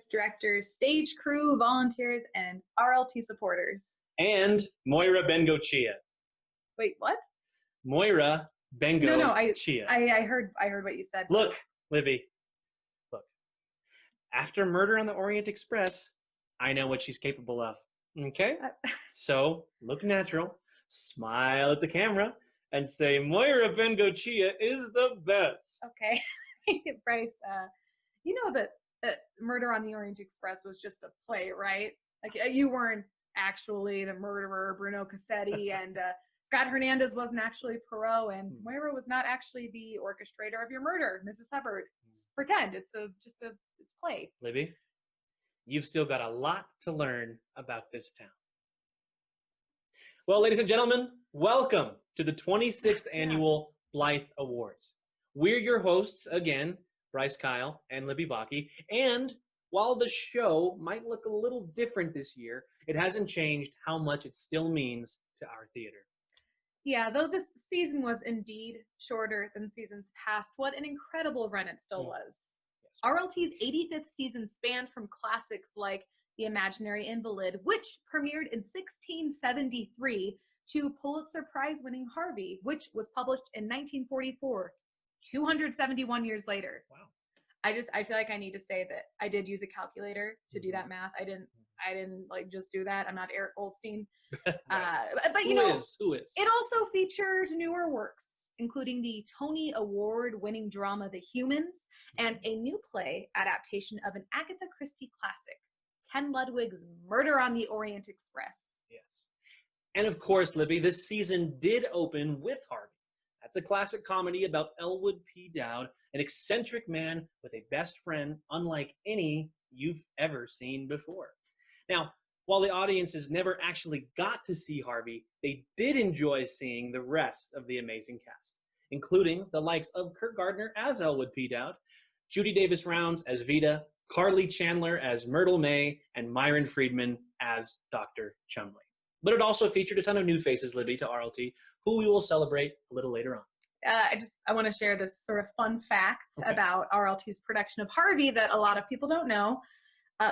artists, directors, stage crew, volunteers, and RLT supporters. And Moira Bengochea. Wait, what? Moira Bengochea. No, I heard what you said. Look, Libby. Look. After Murder on the Orient Express, I know what she's capable of. Okay? So, look natural, smile at the camera, and say, Moira Bengochea is the best. Okay. Bryce, you know that Murder on the Orient Express was just a play, right? Like, you weren't actually the murderer, Bruno Cassetti, and Scott Hernandez wasn't actually Poirot, and Moira was not actually the orchestrator of your murder, Mrs. Hubbard. Pretend. It's play. Libby, you've still got a lot to learn about this town. Well, ladies and gentlemen, welcome to the 26th Annual Blythe Awards. We're your hosts again, Bryce Keil and Libby Bakke, and while the show might look a little different this year, it hasn't changed how much it still means to our theater. Yeah, though this season was indeed shorter than seasons past, what an incredible run it still was. Yes. RLT's 85th season spanned from classics like The Imaginary Invalid, which premiered in 1673, to Pulitzer Prize-winning Harvey, which was published in 1944, 271 years later. Wow. I feel like I need to say that I did use a calculator to do that math. I didn't like just do that. I'm not Eric Goldstein. Right. But you know, who is? It also featured newer works, including the Tony Award-winning drama The Humans and a new play adaptation of an Agatha Christie classic, Ken Ludwig's Murder on the Orient Express. Yes. And of course, Libby, this season did open with Harvey. That's a classic comedy about Elwood P. Dowd, an eccentric man with a best friend unlike any you've ever seen before. Now, while the audiences never actually got to see Harvey, they did enjoy seeing the rest of the amazing cast, including the likes of Kurt Gardner as Elwood P. Dowd, Judy Davis-Rounds as Vita, Carly Chandler as Myrtle May, and Myron Friedman as Dr. Chumley. But it also featured a ton of new faces, Libby, to RLT, who we will celebrate a little later on. I want to share this sort of fun fact about RLT's production of Harvey that a lot of people don't know.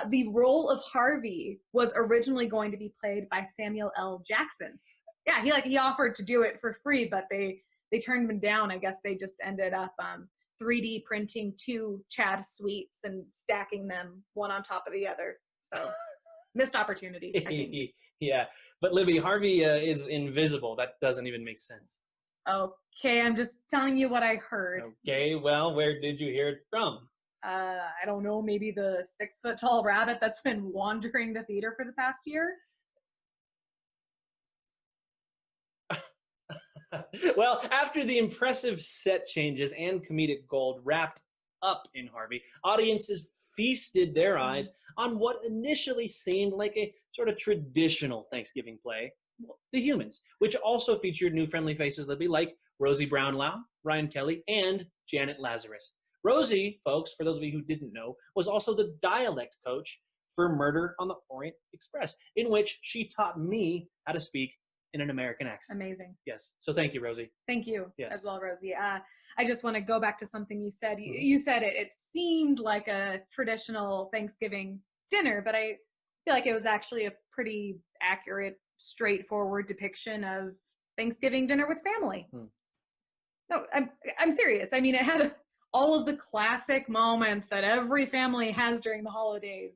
The role of Harvey was originally going to be played by Samuel L. Jackson. Yeah, he offered to do it for free, but they turned him down. I guess they just ended up 3D printing 2 Chad suites and stacking them one on top of the other. So missed opportunity, I think. Yeah, but Libby, Harvey is invisible. That doesn't even make sense. Okay, I'm just telling you what I heard. Okay, well, where did you hear it from? I don't know, maybe the 6-foot-tall rabbit that's been wandering the theater for the past year? Well, after the impressive set changes and comedic gold wrapped up in Harvey, audiences feasted their eyes on what initially seemed like a sort of traditional Thanksgiving play, The Humans, which also featured new friendly faces, Libby, like Rosie Brownlow, Ryan Kelly, and Janet Lazarus. Rosie, folks, for those of you who didn't know, was also the dialect coach for Murder on the Orient Express, in which she taught me how to speak in an American accent. Amazing. Yes. So thank you, Rosie. Thank you as well, Rosie. I just want to go back to something you said. You said it seemed like a traditional Thanksgiving dinner, but I feel like it was actually a pretty accurate, straightforward depiction of Thanksgiving dinner with family. No, I'm serious. I mean, it had all of the classic moments that every family has during the holidays.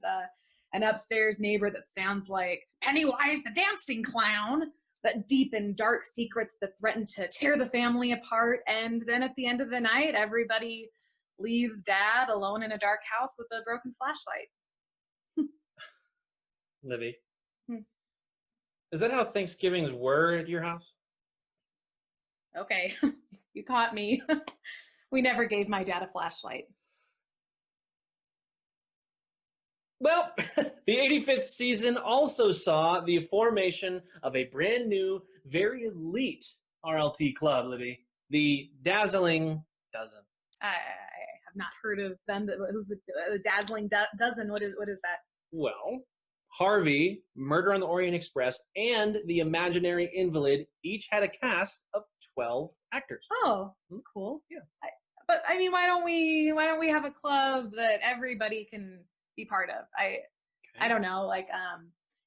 An upstairs neighbor that sounds like Pennywise the dancing clown, that deep and dark secrets that threaten to tear the family apart. And then at the end of the night, everybody leaves Dad alone in a dark house with a broken flashlight. Libby, is that how Thanksgivings were at your house? Okay, you caught me. We never gave my dad a flashlight. Well, the 85th season also saw the formation of a brand new, very elite RLT club, Libby. The Dazzling Dozen. I have not heard of them. Who's the Dazzling Dozen? What is that? Well, Harvey, Murder on the Orient Express, and The Imaginary Invalid each had a cast of 12 actors. Oh, that's cool. Yeah. But I mean, why don't we have a club that everybody can be part of. I don't know, like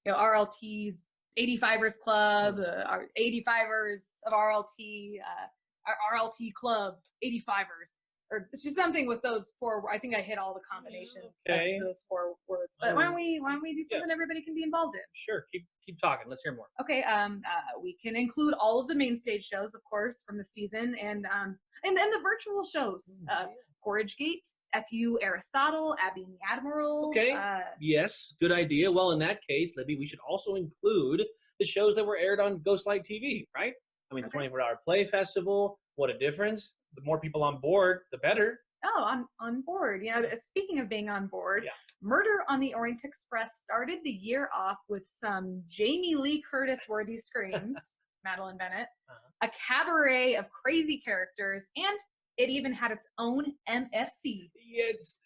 RLT's 85ers Club, our 85ers of RLT, our RLT Club 85ers, or it's just something with those four. I think I hit all the combinations of those four words. But why don't we do something everybody can be involved in? Sure, keep talking. Let's hear more. Okay, we can include all of the main stage shows, of course, from the season, and the virtual shows. Porridge Gate, FU Aristotle, Abby and the Admiral. Okay. Yes, good idea. Well, in that case, Libby, we should also include the shows that were aired on Ghostlight TV, right? I mean, the 24-hour Play Festival. What a difference! The more people on board, the better. Oh, on board. Speaking of being on board, Murder on the Orient Express started the year off with some Jamie Lee Curtis worthy screams, Madeline Bennett, a cabaret of crazy characters, and it even had its own MFC. Yeah, it's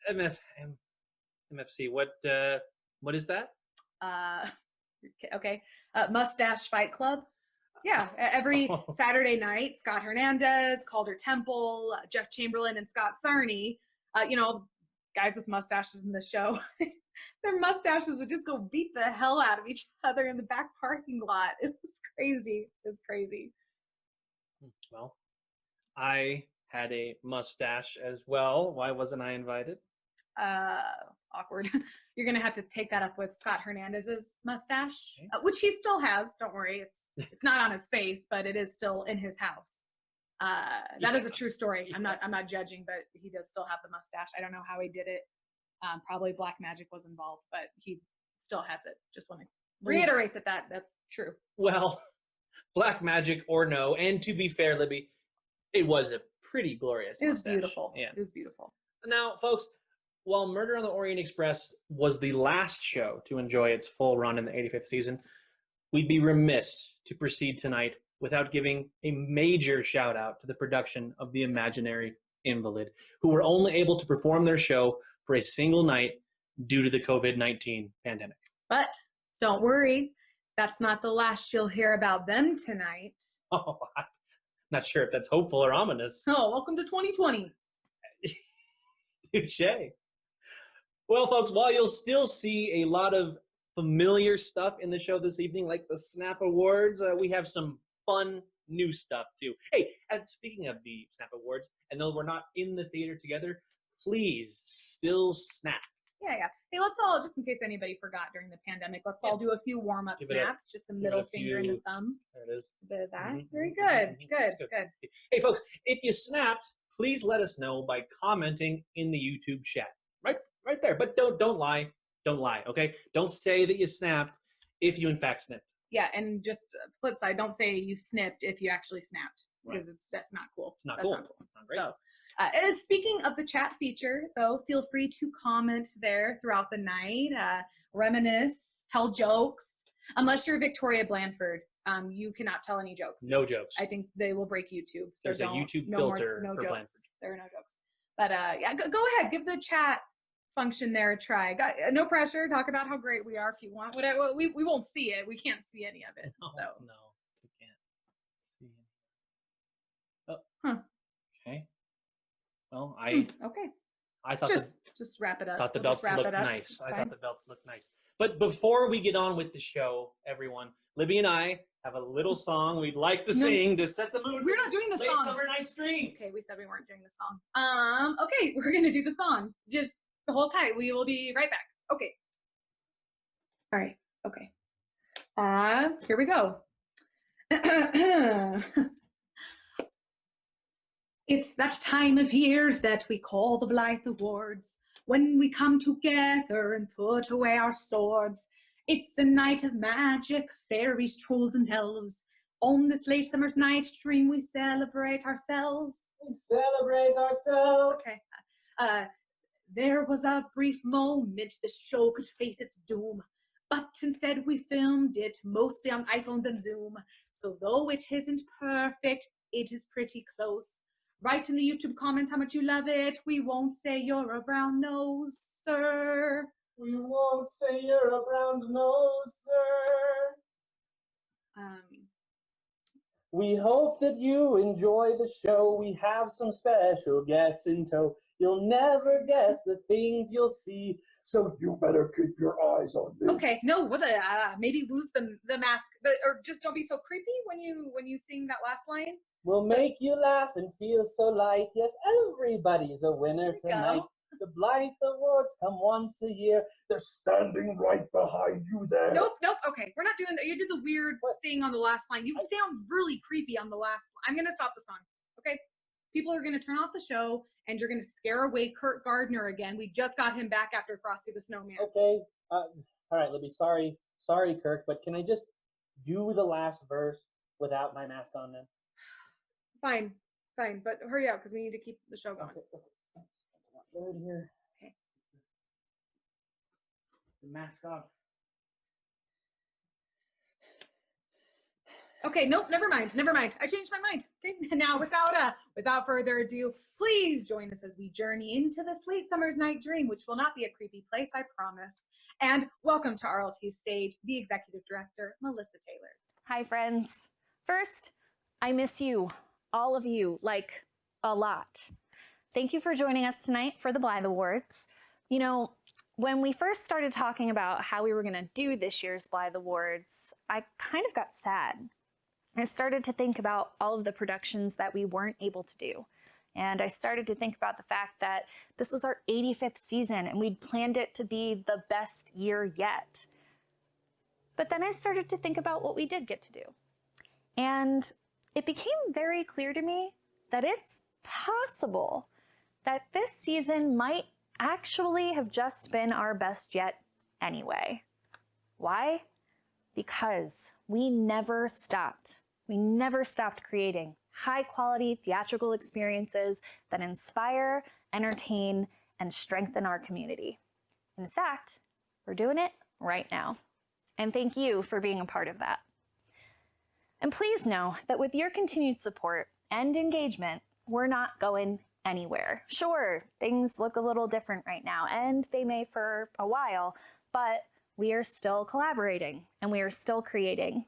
MFC. What is that? Okay. Mustache Fight Club. Yeah, every Saturday night, Scott Hernandez, Calder Temple, Jeff Chamberlain, and Scott Sarney, guys with mustaches in the show, their mustaches would just go beat the hell out of each other in the back parking lot. It was crazy. Well, I had a mustache as well. Why wasn't I invited? Awkward. You're going to have to take that up with Scott Hernandez's mustache, which he still has. Don't worry. It's not on his face, but it is still in his house. That is a true story. I'm not judging, but he does still have the mustache. I don't know how he did it. Probably black magic was involved, but he still has it. Just want to reiterate that's true. Well, black magic or no, and to be fair, Libby, it was a pretty glorious mustache. It was beautiful. Yeah. It was beautiful. Now, folks, while Murder on the Orient Express was the last show to enjoy its full run in the 85th season, we'd be remiss to proceed tonight without giving a major shout out to the production of The Imaginary Invalid, who were only able to perform their show for a single night due to the COVID-19 pandemic. But don't worry, that's not the last you'll hear about them tonight. Oh, I'm not sure if that's hopeful or ominous. Oh, welcome to 2020. Touché. Well, folks, while you'll still see a lot of familiar stuff in the show this evening, like the Snap Awards, we have some fun new stuff too. Hey, and speaking of the Snap Awards, and though we're not in the theater together, please still snap. Yeah. Hey, let's all, just in case anybody forgot during the pandemic, let's all do a few warm-up snaps, just the middle finger and the thumb. There it is. A bit of that. Very good. Good. Hey, folks, if you snapped, please let us know by commenting in the YouTube chat. Right there. But don't lie. Don't lie, okay? Don't say that you snapped if you in fact snipped. Yeah, and just flip side, don't say you snipped if you actually snapped, because that's not cool. It's not that's cool. Not cool. So, speaking of the chat feature, though, feel free to comment there throughout the night, reminisce, tell jokes. Unless you're Victoria Blandford, you cannot tell any jokes. No jokes. I think they will break YouTube. So there's a YouTube filter for jokes. Blandford. There are no jokes. But yeah, go ahead, give the chat function there a try. No pressure. Talk about how great we are if you want. Whatever. We won't see it. We can't see any of it. No, we can't see it. Oh. Huh. Okay. Well, okay. I thought just wrap it up. Thought the belts looked nice. I thought the belts looked nice. But before we get on with the show, everyone, Libby and I have a little song we'd like to sing to set the mood. We're not doing the late song. Summer Night's Dream. Okay, we said we weren't doing the song. Okay, we're gonna do the song. Just hold tight. We will be right back. Okay. All right. Okay. Here we go. It's that time of year that we call the Blythe Awards, when we come together and put away our swords. It's a night of magic, fairies, trolls, and elves. On this late summer's night dream, we celebrate ourselves. Okay. There was a brief moment the show could face its doom, but instead we filmed it mostly on iPhones and Zoom. So though it isn't perfect, it is pretty close. Write in the YouTube comments how much you love it. We won't say you're a brown nose, sir. We won't say you're a brown nose, sir. We hope that you enjoy the show. We have some special guests in tow. You'll never guess the things you'll see. so you better keep your eyes on me. Okay, no, what the, maybe lose the mask, or just don't be so creepy when you sing that last line. We'll make you laugh and feel so light. Yes, everybody's a winner tonight. The Blythe Awards come once a year. They're standing right behind you there. Nope. Okay, we're not doing that. You did the weird thing on the last line. You sound really creepy on the last. I'm gonna stop the song. Okay, people are gonna turn off the show, and you're gonna scare away Kurt Gardner again. We just got him back after Frosty the Snowman. Okay. All right, Libby. Sorry, Kirk, but can I just do the last verse without my mask on then? Fine, but hurry up because we need to keep the show going. Okay. Good here. Okay. The mask off. Okay, nope, never mind. I changed my mind. Okay, now without further ado, please join us as we journey into this late summer's night dream, which will not be a creepy place, I promise. And welcome to RLT's stage, the executive director, Melissa Taylor. Hi, friends. First, I miss you, all of you, like a lot. Thank you for joining us tonight for the Blythe Awards. You know, when we first started talking about how we were going to do this year's Blythe Awards, I kind of got sad. I started to think about all of the productions that we weren't able to do. And I started to think about the fact that this was our 85th season and we'd planned it to be the best year yet. But then I started to think about what we did get to do. And it became very clear to me that it's possible that this season might actually have just been our best yet anyway. Why? Because we never stopped. We never stopped creating high-quality theatrical experiences that inspire, entertain, and strengthen our community. In fact, we're doing it right now. And thank you for being a part of that. And please know that with your continued support and engagement, we're not going anywhere. Sure, things look a little different right now, and they may for a while, but we are still collaborating and we are still creating.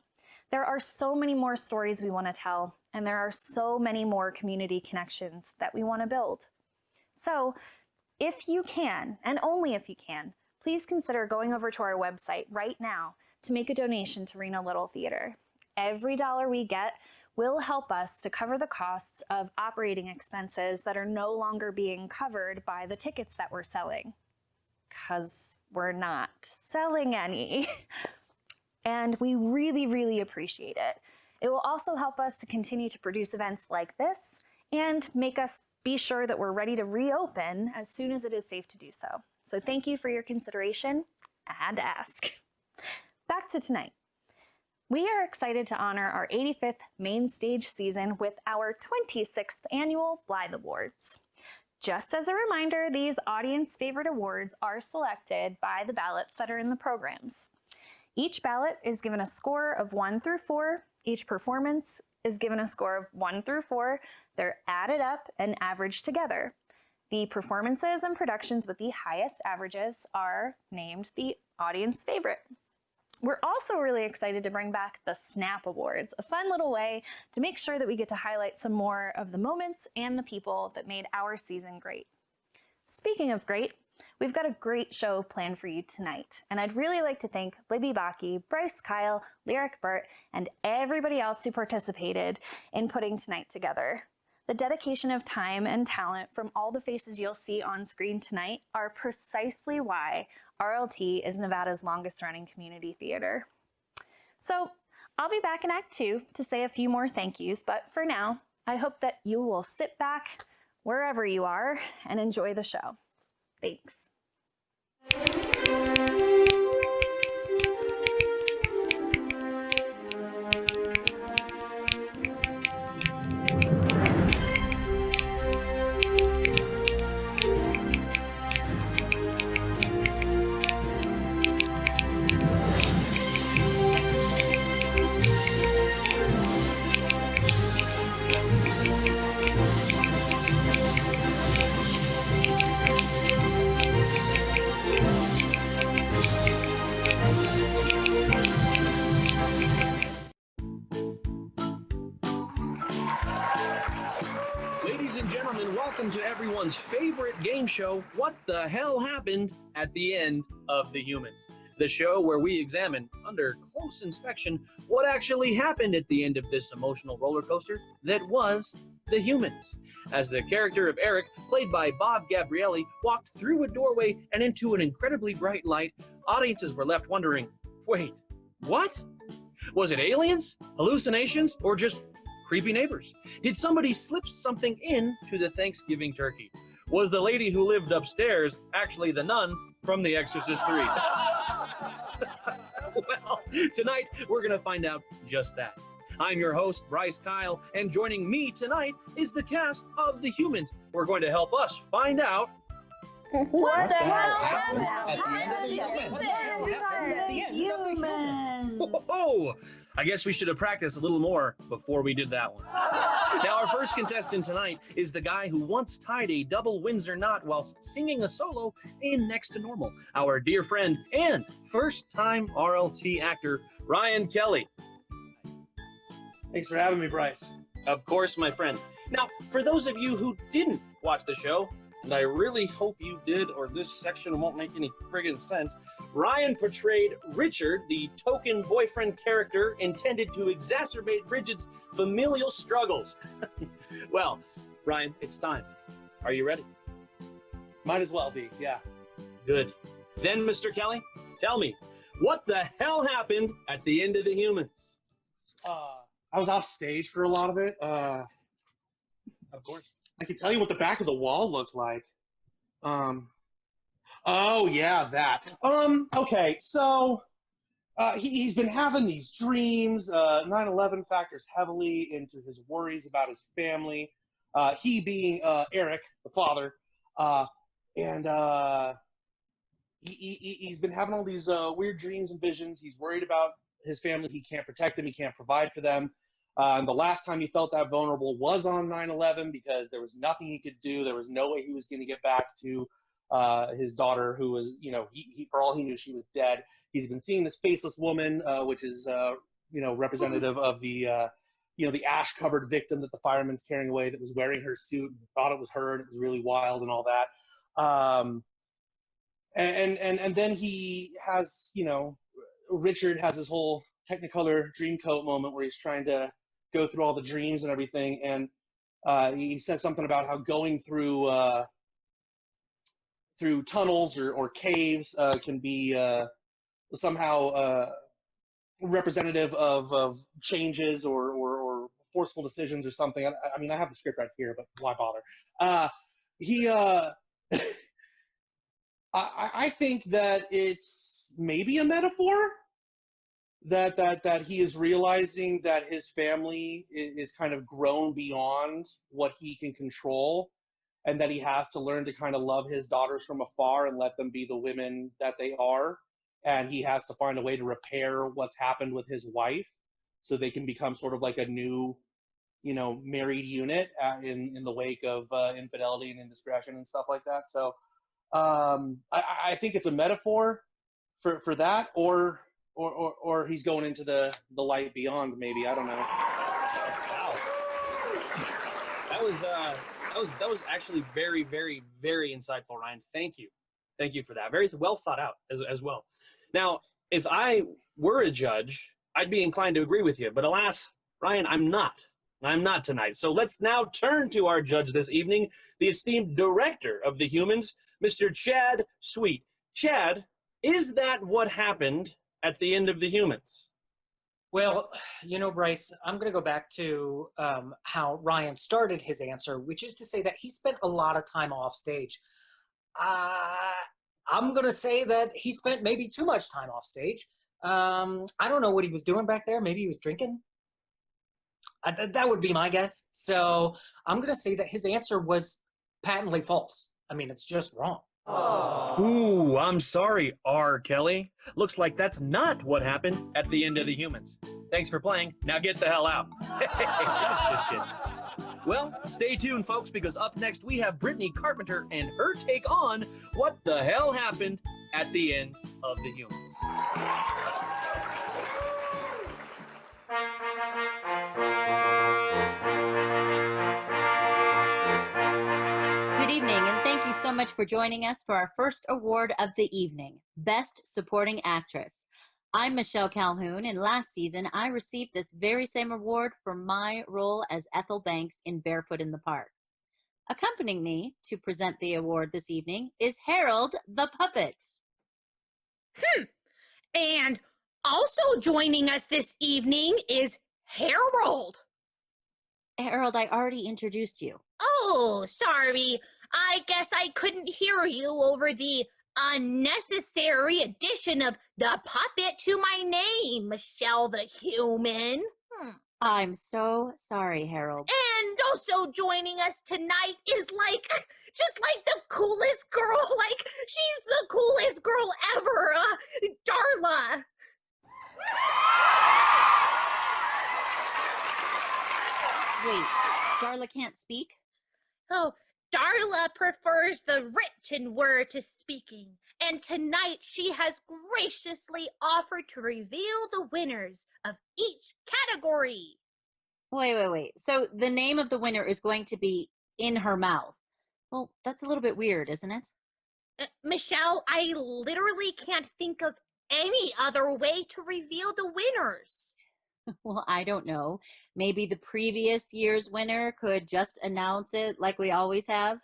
There are so many more stories we want to tell, and there are so many more community connections that we want to build. So if you can, and only if you can, please consider going over to our website right now to make a donation to Reno Little Theater. Every dollar we get will help us to cover the costs of operating expenses that are no longer being covered by the tickets that we're selling, because we're not selling any. And we really, really appreciate it. It will also help us to continue to produce events like this and make us be sure that we're ready to reopen as soon as it is safe to do so. So thank you for your consideration. I had to ask. Back to tonight. We are excited to honor our 85th main stage season with our 26th annual Blythe Awards. Just as a reminder, these audience favorite awards are selected by the ballots that are in the programs. Each ballot is given a score of 1 through 4. Each performance is given a score of 1 through 4. They're added up and averaged together. The performances and productions with the highest averages are named the audience favorite. We're also really excited to bring back the Snap Awards, a fun little way to make sure that we get to highlight some more of the moments and the people that made our season great. Speaking of great, we've got a great show planned for you tonight, and I'd really like to thank Libby Bakke, Bryce Keil, Lyric Burt, and everybody else who participated in putting tonight together. The dedication of time and talent from all the faces you'll see on screen tonight are precisely why RLT is Nevada's longest running community theater. So I'll be back in Act 2 to say a few more thank yous, but for now, I hope that you will sit back wherever you are and enjoy the show. Thanks. welcome to everyone's favorite game show, What the Hell Happened at the End of the Humans? The show where we examine, under close inspection, what actually happened at the end of this emotional roller coaster that was the humans. As the character of Eric, played by Bob Gabrielli, walked through a doorway and into an incredibly bright light, audiences were left wondering, wait, what? Was it aliens, hallucinations, or just creepy neighbors? Did somebody slip something in to the Thanksgiving turkey? Was the lady who lived upstairs actually the nun from The Exorcist 3? Well, tonight we're going to find out just that. I'm your host, Bryce Keil, and joining me tonight is the cast of The Humans. We're going to help us find out What the hell happened at the end of the humans? Oh, I guess we should have practiced a little more before we did that one. Now, our first contestant tonight is the guy who once tied a double Windsor knot while singing a solo in Next to Normal. Our dear friend and first-time RLT actor, Ryan Kelly. Thanks for having me, Bryce. Of course, my friend. Now, for those of you who didn't watch the show, and I really hope you did, or this section won't make any friggin' sense, Ryan portrayed Richard, the token boyfriend character intended to exacerbate Bridget's familial struggles. Well, Ryan, it's time. Are you ready? Might as well be, yeah. Good. Then, Mr. Kelly, tell me, what the hell happened at the end of the humans? I was off stage for a lot of it. Of course. I can tell you what the back of the wall looked like. Oh yeah, that. Okay, so he's been having these dreams. 9/11 factors heavily into his worries about his family. He being Eric, the father, and he's been having all these weird dreams and visions. He's worried about his family. He can't protect them. He can't provide for them. And the last time he felt that vulnerable was on 9/11 because there was nothing he could do. There was no way he was going to get back to his daughter, who was, he for all he knew, she was dead. He's been seeing this faceless woman, which is, representative of the, the ash-covered victim that the fireman's carrying away that was wearing her suit and thought it was her, and it was really wild and all that. And then he has, Richard has his whole Technicolor Dreamcoat moment where he's trying to go through all the dreams and everything, and he says something about how going through tunnels or caves can be somehow representative of changes or forceful decisions or something. I mean, I have the script right here, but why bother? I think that it's maybe a metaphor. That he is realizing that his family is kind of grown beyond what he can control, and that he has to learn to kind of love his daughters from afar and let them be the women that they are. And he has to find a way to repair what's happened with his wife so they can become sort of like a new, married unit in the wake of infidelity and indiscretion and stuff like that. So I think it's a metaphor for that, or he's going into the light beyond, maybe. I don't know. Wow. That was actually very, very, very insightful, Ryan. Thank you for that. Very well thought out as well. Now, if I were a judge, I'd be inclined to agree with you, but alas, Ryan, I'm not. I'm not tonight. So let's now turn to our judge this evening, the esteemed director of The Humans, Mr. Chad Sweet. Chad, is that what happened at the end of The Humans? Well, Bryce, I'm going to go back to how Ryan started his answer, which is to say that he spent a lot of time off stage. I'm going to say that he spent maybe too much time off stage. I don't know what he was doing back there. Maybe he was drinking. That would be my guess. So I'm going to say that his answer was patently false. I mean, it's just wrong. Aww. Ooh, I'm sorry, R. Kelly. Looks like that's not what happened at the end of The Humans. Thanks for playing. Now get the hell out. Just kidding. Well, stay tuned, folks, because up next we have Brittany Carpenter and her take on what the hell happened at the end of The Humans. so much for joining us for our first award of the evening, Best Supporting Actress. I'm Michelle Calhoun, and last season I received this very same award for my role as Ethel Banks in Barefoot in the Park. Accompanying me to present the award this evening is Harold the Puppet. And also joining us this evening is Harold. Harold, I already introduced you. Oh, sorry. I guess I couldn't hear you over the unnecessary addition of the puppet to my name, Michelle the Human. I'm so sorry, Harold. And also joining us tonight is just like the coolest girl. Like, she's the coolest girl ever. Darla. Wait, Darla can't speak? Oh, Darla prefers the written word to speaking, and tonight she has graciously offered to reveal the winners of each category. Wait. So the name of the winner is going to be in her mouth. Well, that's a little bit weird, isn't it? Michelle, I literally can't think of any other way to reveal the winners. Well, I don't know. Maybe the previous year's winner could just announce it like we always have.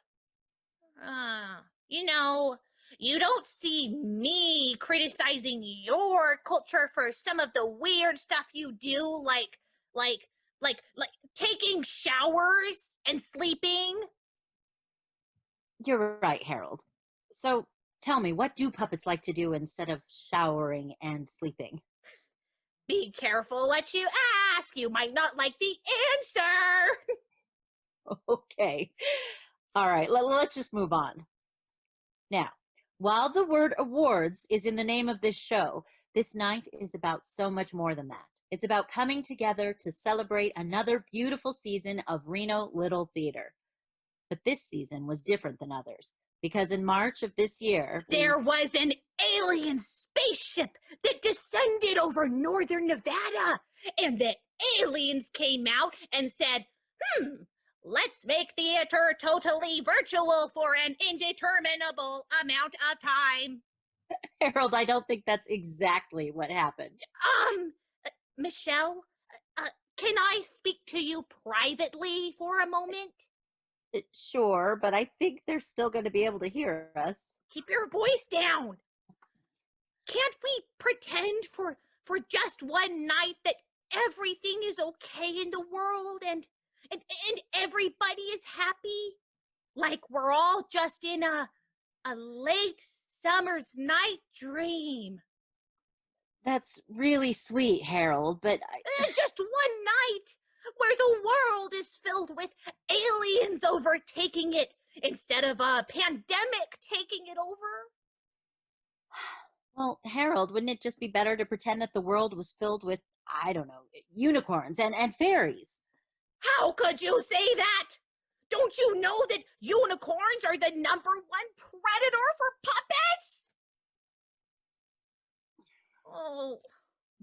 You don't see me criticizing your culture for some of the weird stuff you do, like taking showers and sleeping. You're right, Harold. So tell me, what do puppets like to do instead of showering and sleeping? Be careful what you ask. You might not like the answer. Okay. All right, let's just move on. Now, while the word awards is in the name of this show, this night is about so much more than that. It's about coming together to celebrate another beautiful season of Reno Little Theater. But this season was different than others, because in March of this year, there was an alien spaceship that descended over northern Nevada, and the aliens came out and said, let's make theater totally virtual for an indeterminable amount of time. Harold, I don't think that's exactly what happened. Michelle, can I speak to you privately for a moment? Sure, but I think they're still going to be able to hear us. Keep your voice down. Can't we pretend for just one night that everything is okay in the world and everybody is happy? Like we're all just in a late summer's night dream. That's really sweet, Harold, but just one night where the world is filled with aliens overtaking it instead of a pandemic taking it over. Well, Harold, wouldn't it just be better to pretend that the world was filled with, I don't know, unicorns and fairies? How could you say that? Don't you know that unicorns are the #1 predator for puppets? Oh.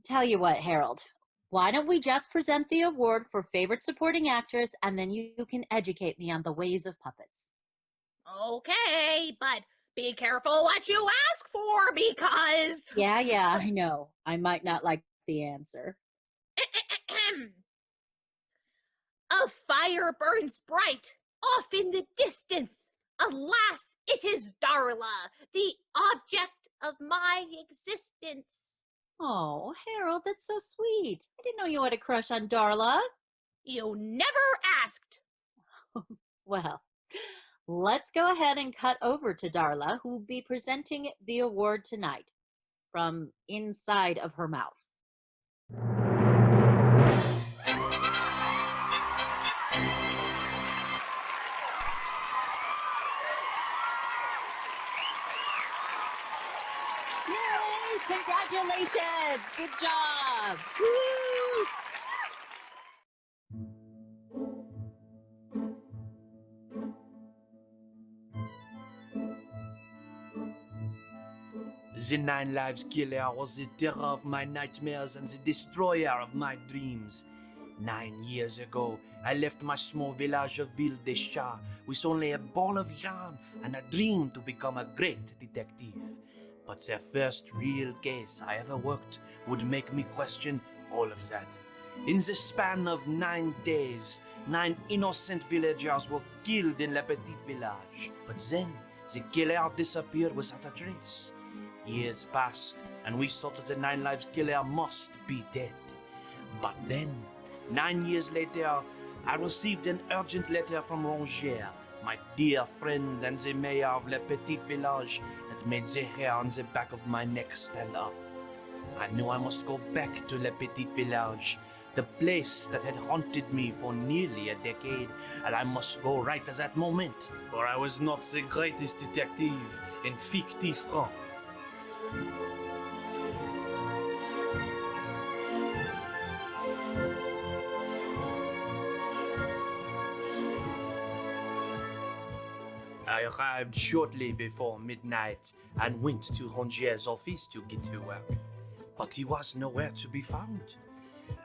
Tell you what, Harold, why don't we just present the award for favorite supporting actress, and then you can educate me on the ways of puppets. Okay, but be careful what you ask for, because... Yeah, I know. I might not like the answer. A fire burns bright, off in the distance. Alas, it is Darla, the object of my existence. Oh, Harold, that's so sweet. I didn't know you had a crush on Darla. You never asked. Well, let's go ahead and cut over to Darla, who will be presenting the award tonight from inside of her mouth. Yay! Congratulations! Good job! Woo! The 9 Lives Killer was the terror of my nightmares and the destroyer of my dreams. 9 years ago, I left my small village of Ville des Chats with only a ball of yarn and a dream to become a great detective. But the first real case I ever worked would make me question all of that. In the span of 9 days, 9 innocent villagers were killed in Le Petit Village. But then, the killer disappeared without a trace. Years passed, and we thought that the 9 Lives killer must be dead. But then, 9 years later, I received an urgent letter from Rongier, my dear friend and the mayor of Le Petit Village, that made the hair on the back of my neck stand up. I knew I must go back to Le Petit Village, the place that had haunted me for nearly a decade, and I must go right at that moment, for I was not the greatest detective in fictive France. I arrived shortly before midnight and went to Rongier's office to get to work. But he was nowhere to be found.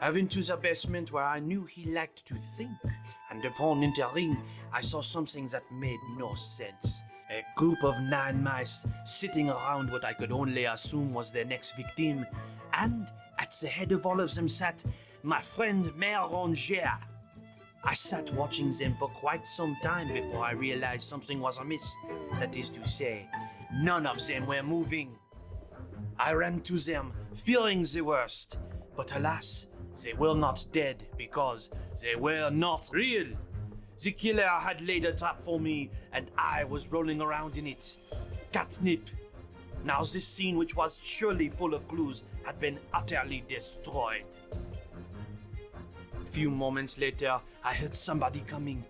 I went to the basement where I knew he liked to think, and upon entering, I saw something that made no sense. A group of 9 mice sitting around what I could only assume was their next victim, and at the head of all of them sat my friend Mayor Rongier. I sat watching them for quite some time before I realized something was amiss. That is to say, none of them were moving. I ran to them, fearing the worst, but alas, they were not dead because they were not real. The killer had laid a trap for me, and I was rolling around in it. Catnip. Now this scene, which was surely full of clues, had been utterly destroyed. A few moments later, I heard somebody coming.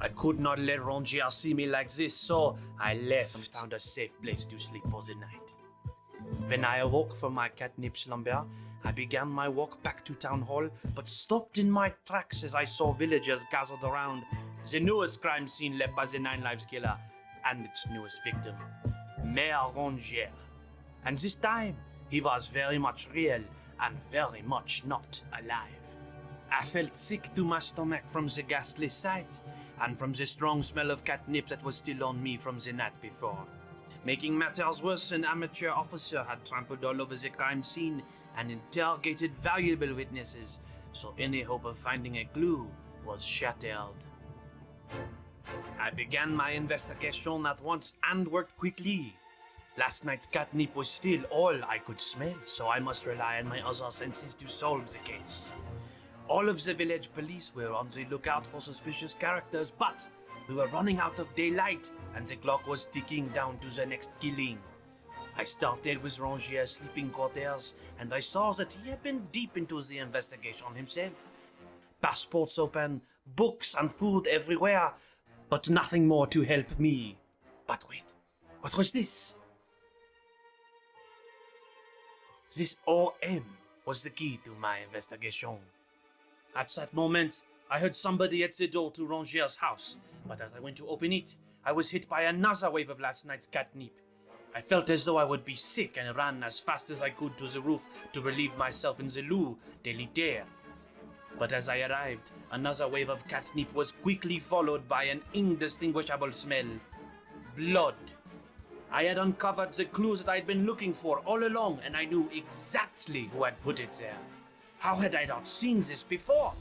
I could not let Rongier see me like this, so I left and found a safe place to sleep for the night. When I awoke from my catnip slumber, I began my walk back to town hall, but stopped in my tracks as I saw villagers gathered around the newest crime scene left by the 9 Lives killer and its newest victim, Mayor Rongier. And this time, he was very much real and very much not alive. I felt sick to my stomach from the ghastly sight and from the strong smell of catnip that was still on me from the night before. Making matters worse, an amateur officer had trampled all over the crime scene and interrogated valuable witnesses, so any hope of finding a clue was shattered. I began my investigation at once and worked quickly. Last night's catnip was still all I could smell, so I must rely on my other senses to solve the case. All of the village police were on the lookout for suspicious characters, but we were running out of daylight and the clock was ticking down to the next killing. I started with Rongier's sleeping quarters, and I saw that he had been deep into the investigation himself. Passports open, books and food everywhere, but nothing more to help me. But wait, what was this? This OM was the key to my investigation. At that moment, I heard somebody at the door to Rongier's house, but as I went to open it, I was hit by another wave of last night's catnip. I felt as though I would be sick and ran as fast as I could to the roof to relieve myself in the Lou de Liter. But as I arrived, another wave of catnip was quickly followed by an indistinguishable smell. Blood. I had uncovered the clues that I had been looking for all along, and I knew exactly who had put it there. How had I not seen this before?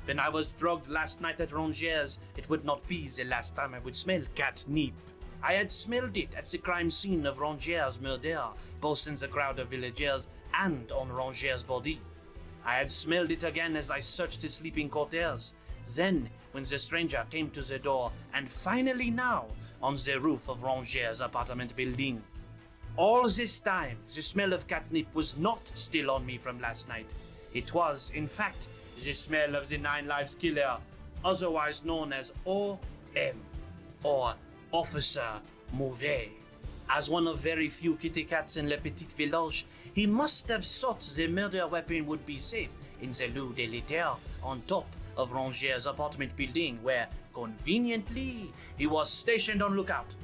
When I was drugged last night at Rongier's, it would not be the last time I would smell catnip. I had smelled it at the crime scene of Rongier's murder, both in the crowd of villagers and on Rongier's body. I had smelled it again as I searched his sleeping quarters. Then, when the stranger came to the door, and finally now, on the roof of Rongier's apartment building. All this time, the smell of catnip was not still on me from last night. It was, in fact, the smell of the 9 Lives killer, otherwise known as OM, or Officer Mauvais. As one of very few kitty cats in Le Petit Village, he must have thought the murder weapon would be safe in the Lou de Liter on top of Rongier's apartment building, where, conveniently, he was stationed on lookout.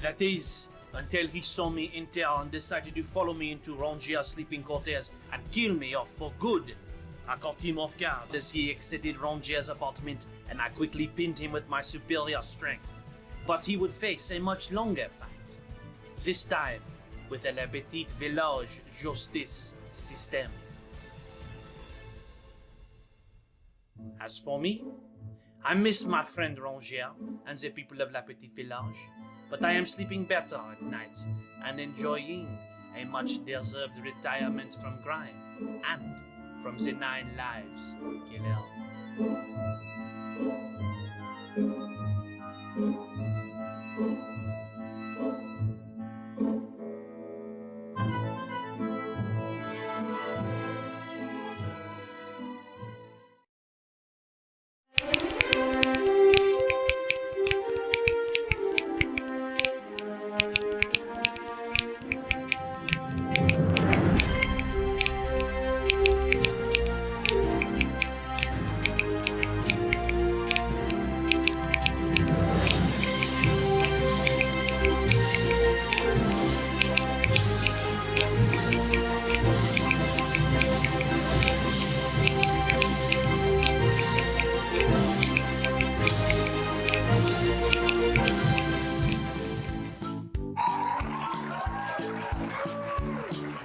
That is, until he saw me enter and decided to follow me into Rongier's sleeping quarters and kill me off for good. I caught him off guard as he exited Rangier's apartment, and I quickly pinned him with my superior strength. But he would face a much longer fight. This time, with a petite village justice system. As for me, I miss my friend Rangier and the people of La Petite Village, but I am sleeping better at night and enjoying a much-deserved retirement from crime and from the 9 lives killer.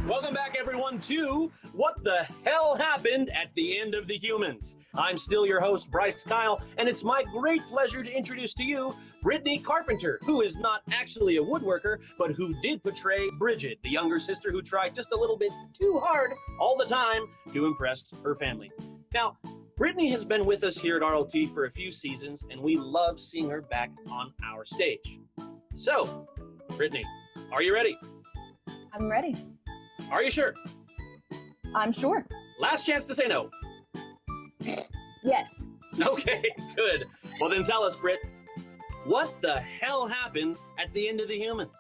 Welcome back, everyone, to What the Hell Happened at the End of the Humans. I'm still your host, Bryce Keil, and it's my great pleasure to introduce to you Brittany Carpenter, who is not actually a woodworker, but who did portray Bridget, the younger sister who tried just a little bit too hard all the time to impress her family. Now, Brittany has been with us here at RLT for a few seasons, and we love seeing her back on our stage. So, Brittany, are you ready? I'm ready. Are you sure? I'm sure. Last chance to say no. Yes. Okay, good. Well, then tell us, Britt, what the hell happened at the end of the Humans?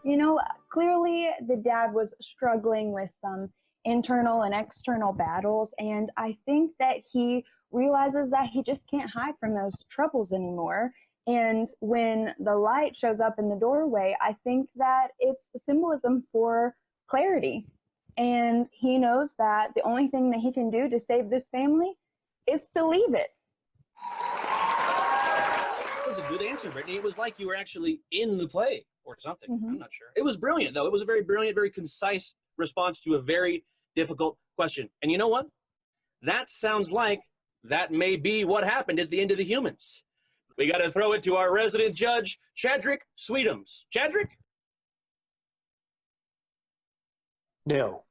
You know, clearly the dad was struggling with some internal and external battles, and I think that he realizes that he just can't hide from those troubles anymore. And when the light shows up in the doorway, I think that it's a symbolism for clarity. And he knows that the only thing that he can do to save this family is to leave it. That was a good answer, Brittany. It was like you were actually in the play or something. I'm not sure. It was brilliant, though. It was a very brilliant, very concise response to a very difficult question. And you know what? That sounds like that may be what happened at the end of the Humans. We got to throw it to our resident judge, Chadrick Sweetums. Chadrick? No.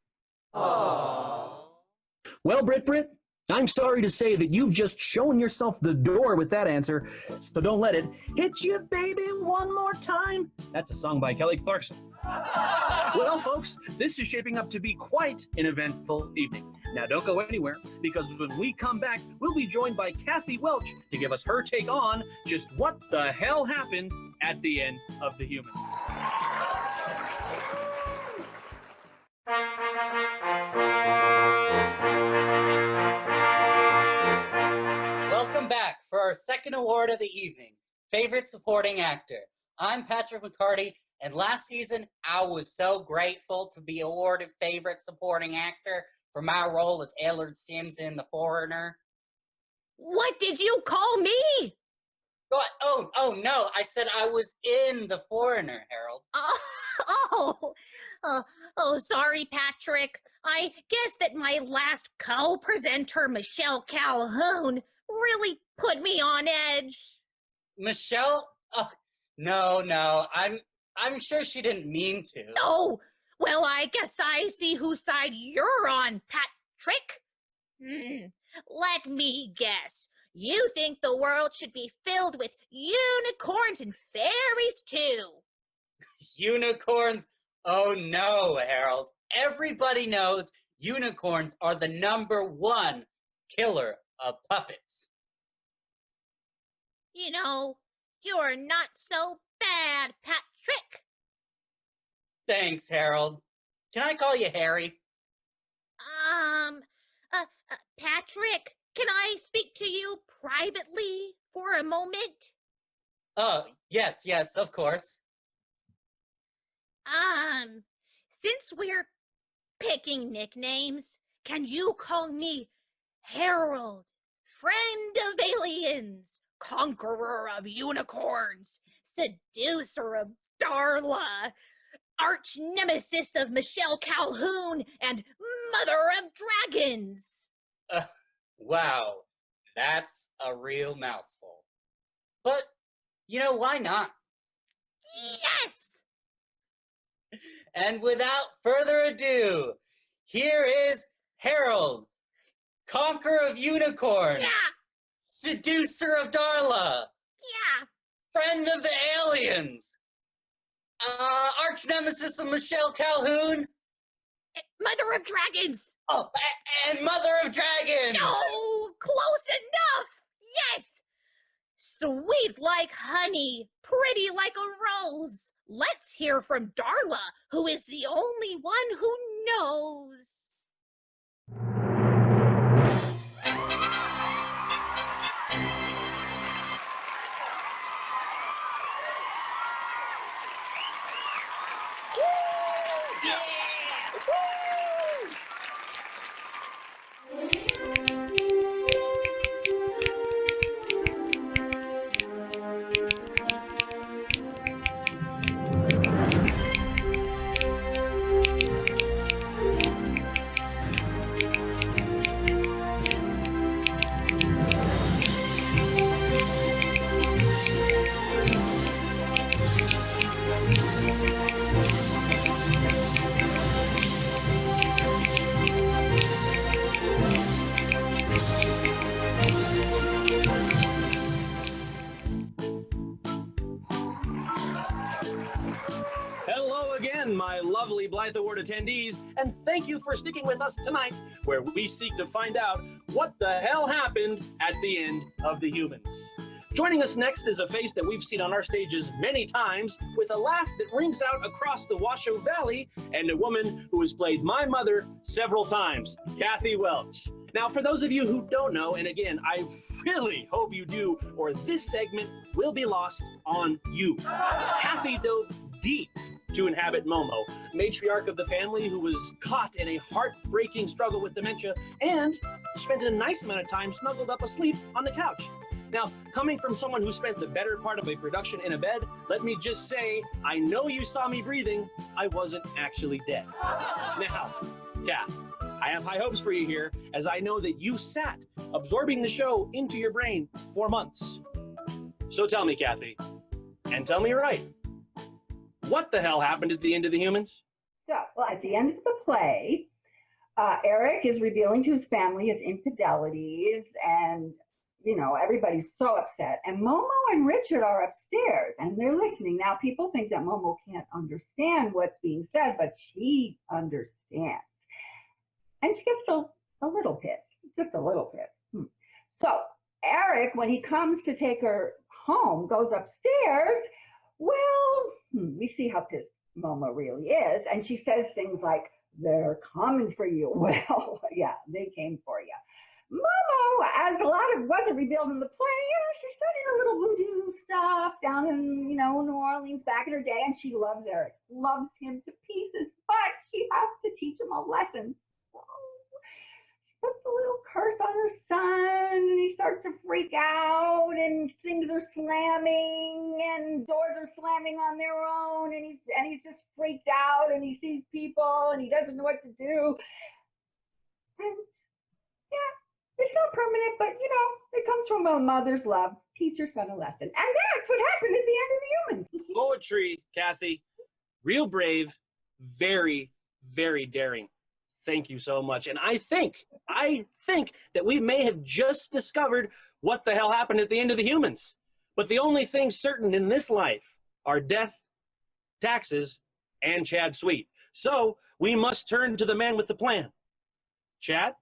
Well, Britt, I'm sorry to say that you've just shown yourself the door with that answer, so don't let it hit you, baby, one more time. That's a song by Kelly Clarkson. Well, folks, this is shaping up to be quite an eventful evening. Now, don't go anywhere, because when we come back, we'll be joined by Kathy Welch to give us her take on just what the hell happened at the end of the Humans. Welcome back for our second award of the evening, Favorite Supporting Actor. I'm Patrick McCarty, and last season I was so grateful to be awarded Favorite Supporting Actor for my role as Eilard Sims in The Foreigner. What did you call me? What? Oh no, I said I was in The Foreigner, Harold. Sorry, Patrick. I guess that my last co-presenter, Michelle Calhoun, really put me on edge. Michelle? Oh, no, I'm sure she didn't mean to. Oh, well, I guess I see whose side you're on, Patrick. Let me guess. You think the world should be filled with unicorns and fairies, too. Unicorns? Oh no, Harold. Everybody knows unicorns are the #1 killer of puppets. You know, you're not so bad, Patrick. Thanks, Harold. Can I call you Harry? Patrick, can I speak to you privately for a moment? Oh, yes, of course. Since we're picking nicknames, can you call me Harold, friend of aliens, conqueror of unicorns, seducer of Darla, arch nemesis of Michelle Calhoun, and mother of dragons. Wow, that's a real mouthful. But, why not? Yes! And without further ado, here is Harold, conqueror of unicorns, seducer of Darla, friend of the aliens, arch nemesis of Michelle Calhoun, mother of dragons. Oh, and mother of dragons. No, close enough. Yes. Sweet like honey, pretty like a rose. Let's hear from Darla, who is the only one who knows. Hello again, my lovely Blythe Award attendees, and thank you for sticking with us tonight, where we seek to find out what the hell happened at the end of the humans. Joining us next is a face that we've seen on our stages many times, with a laugh that rings out across the Washoe Valley, and a woman who has played my mother several times, Kathy Welch. Now, for those of you who don't know, and again, I really hope you do, or this segment will be lost on you. Kathy dove deep to inhabit Momo, matriarch of the family who was caught in a heartbreaking struggle with dementia and spent a nice amount of time snuggled up asleep on the couch. Now, coming from someone who spent the better part of a production in a bed, let me just say, I know you saw me breathing. I wasn't actually dead. Now, Kath, I have high hopes for you here, as I know that you sat absorbing the show into your brain for months. So tell me, Kathy, and tell me right, what the hell happened at the end of the humans? Well, at the end of the play, Eric is revealing to his family his infidelities, and everybody's so upset. And Momo and Richard are upstairs, and they're listening. Now, people think that Momo can't understand what's being said, but she understands. And she gets a little pissed, just a little pissed. So Eric, when he comes to take her home, goes upstairs. Well, we see how pissed Momo really is. And she says things like, they're coming for you. Well, yeah, they came for you. Momo, as a lot of wasn't revealed in the play, she studied a little voodoo stuff down in, New Orleans back in her day, and she loves Eric, loves him to pieces, but she has to teach him a lesson. So she puts a little curse on her son, and he starts to freak out, and things are slamming, and doors are slamming on their own, and he's just freaked out, and he sees people, and he doesn't know what to do. And yeah, it's not permanent, but it comes from a mother's love. Teach your son a lesson. And that's what happened at the end of the humans. Poetry, Kathy. Real brave, very, very daring. Thank you so much. And I think that we may have just discovered what the hell happened at the end of the humans. But the only things certain in this life are death, taxes, and Chad Sweet. So we must turn to the man with the plan. Chad,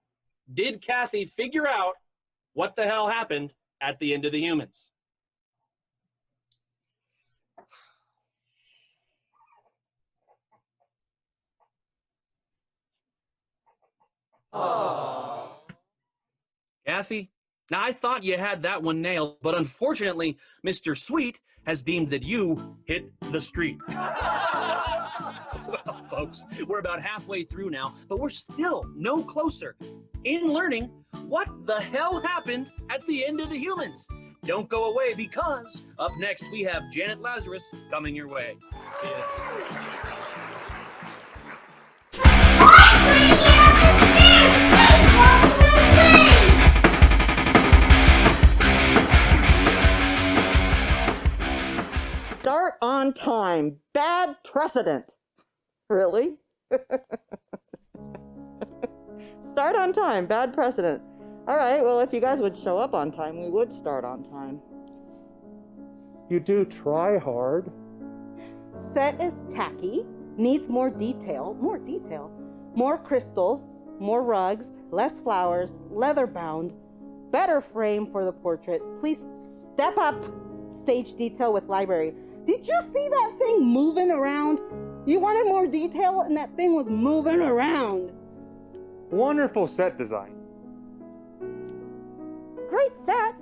did Kathy figure out what the hell happened at the end of the humans? Aww. Kathy, now I thought you had that one nailed, but unfortunately, Mr. Sweet has deemed that you hit the street. Well, folks, we're about halfway through now, but we're still no closer in learning what the hell happened at the end of the Humans? Don't go away, because up next we have Janet Lazarus coming your way. See ya. Start on time. Bad precedent. Really? Start on time. Bad precedent. All right, well, if you guys would show up on time, we would start on time. You do try hard. Set is tacky, needs more detail, more crystals, more rugs, less flowers, leather bound, better frame for the portrait. Please step up stage detail with library. Did you see that thing moving around? You wanted more detail and that thing was moving around. Wonderful set design. Great set.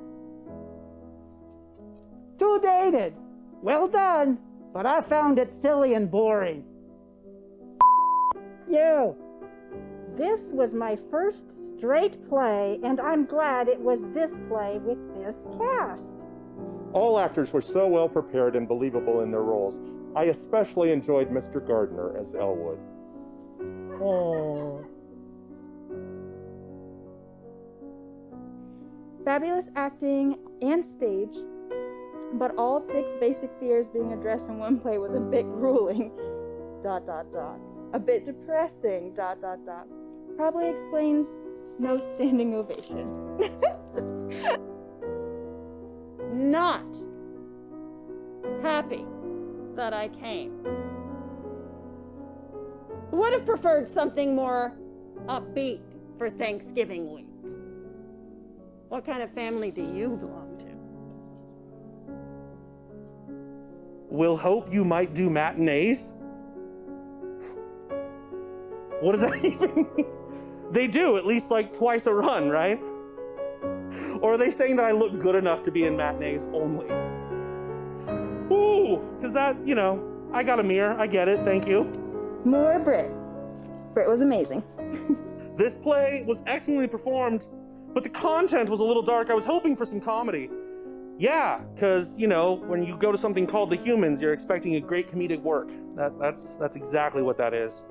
Too dated. Well done, but I found it silly and boring. You. This was my first straight play, and I'm glad it was this play with this cast. All actors were so well prepared and believable in their roles. I especially enjoyed Mr. Gardner as Elwood. Oh. Fabulous acting and stage, but all 6 basic fears being addressed in one play was a bit grueling. ... A bit depressing. ... Probably explains no standing ovation. Not happy that I came. Would have preferred something more upbeat for Thanksgiving week. What kind of family do you belong to? We'll hope you might do matinees. What does that even mean? They do, at least like twice a run, right? Or are they saying that I look good enough to be in matinees only? Ooh, because that, you know, I got a mirror. I get it. Thank you. More Brit. Brit was amazing. This play was excellently performed, but the content was a little dark. I was hoping for some comedy. Yeah, because, you know, when you go to something called The Humans, you're expecting a great comedic work. That's exactly what that is.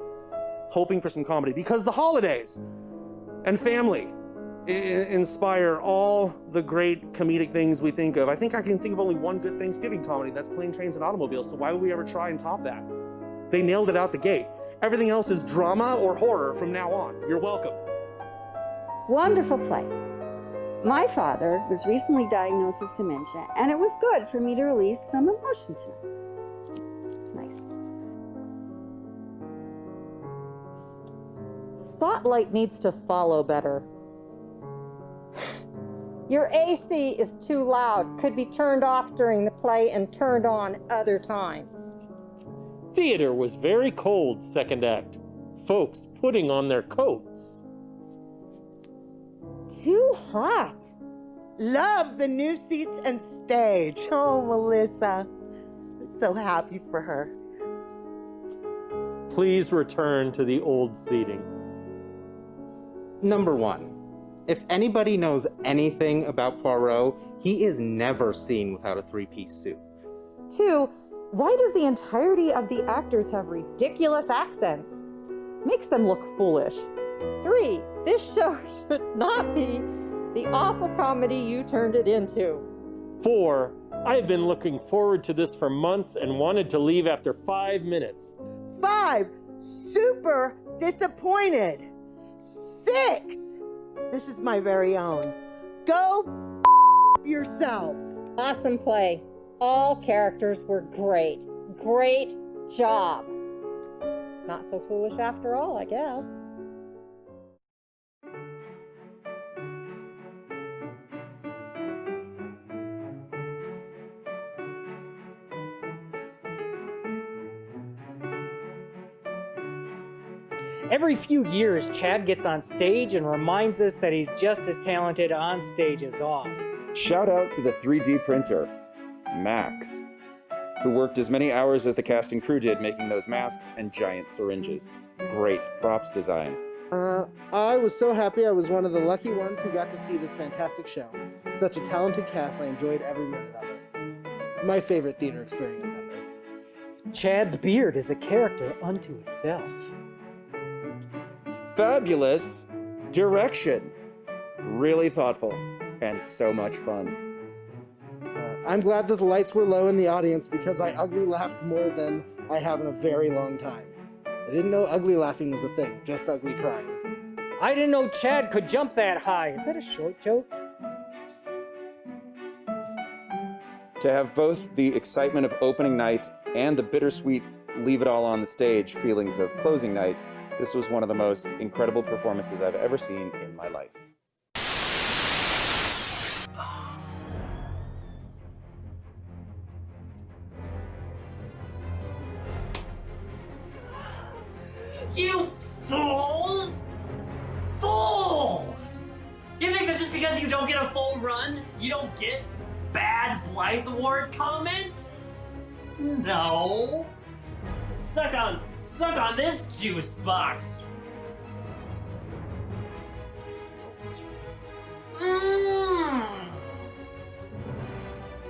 Hoping for some comedy, because the holidays and family inspire all the great comedic things we think of. I think I can think of only one good Thanksgiving comedy. That's Plane, Trains, and Automobiles, so why would we ever try and top that? They nailed it out the gate. Everything else is drama or horror from now on. You're welcome. Wonderful play. My father was recently diagnosed with dementia, and it was good for me to release some emotion tonight. It's nice. Spotlight needs to follow better. Your AC is too loud. Could be turned off during the play and turned on other times. Theater was very cold second act. Folks putting on their coats. Too hot. Love the new seats and stage. Oh, Melissa. So happy for her. Please return to the old seating. Number 1. If anybody knows anything about Poirot, he is never seen without a 3-piece suit. 2, why does the entirety of the actors have ridiculous accents? Makes them look foolish. 3, this show should not be the awful comedy you turned it into. 4, I've been looking forward to this for months and wanted to leave after 5 minutes. 5, super disappointed. 6, this is my very own. Go yourself. Awesome play. All characters were great. Great job. Not so foolish after all, I guess. Every few years, Chad gets on stage and reminds us that he's just as talented on stage as off. Shout out to the 3D printer, Max, who worked as many hours as the cast and crew did making those masks and giant syringes. Great props design. I was so happy I was one of the lucky ones who got to see this fantastic show. Such a talented cast, I enjoyed every minute of it. It's my favorite theater experience ever. Chad's beard is a character unto itself. Fabulous direction. Really thoughtful and so much fun. I'm glad that the lights were low in the audience because I ugly laughed more than I have in a very long time. I didn't know ugly laughing was a thing, just ugly crying. I didn't know Chad could jump that high. Is that a short joke? To have both the excitement of opening night and the bittersweet leave it all on the stage feelings of closing night, this was one of the most incredible performances I've ever seen in my life. You fools! Fools! You think that just because you don't get a full run, you don't get bad Blythe Award comments? No. Suck on this juice box. Mmm.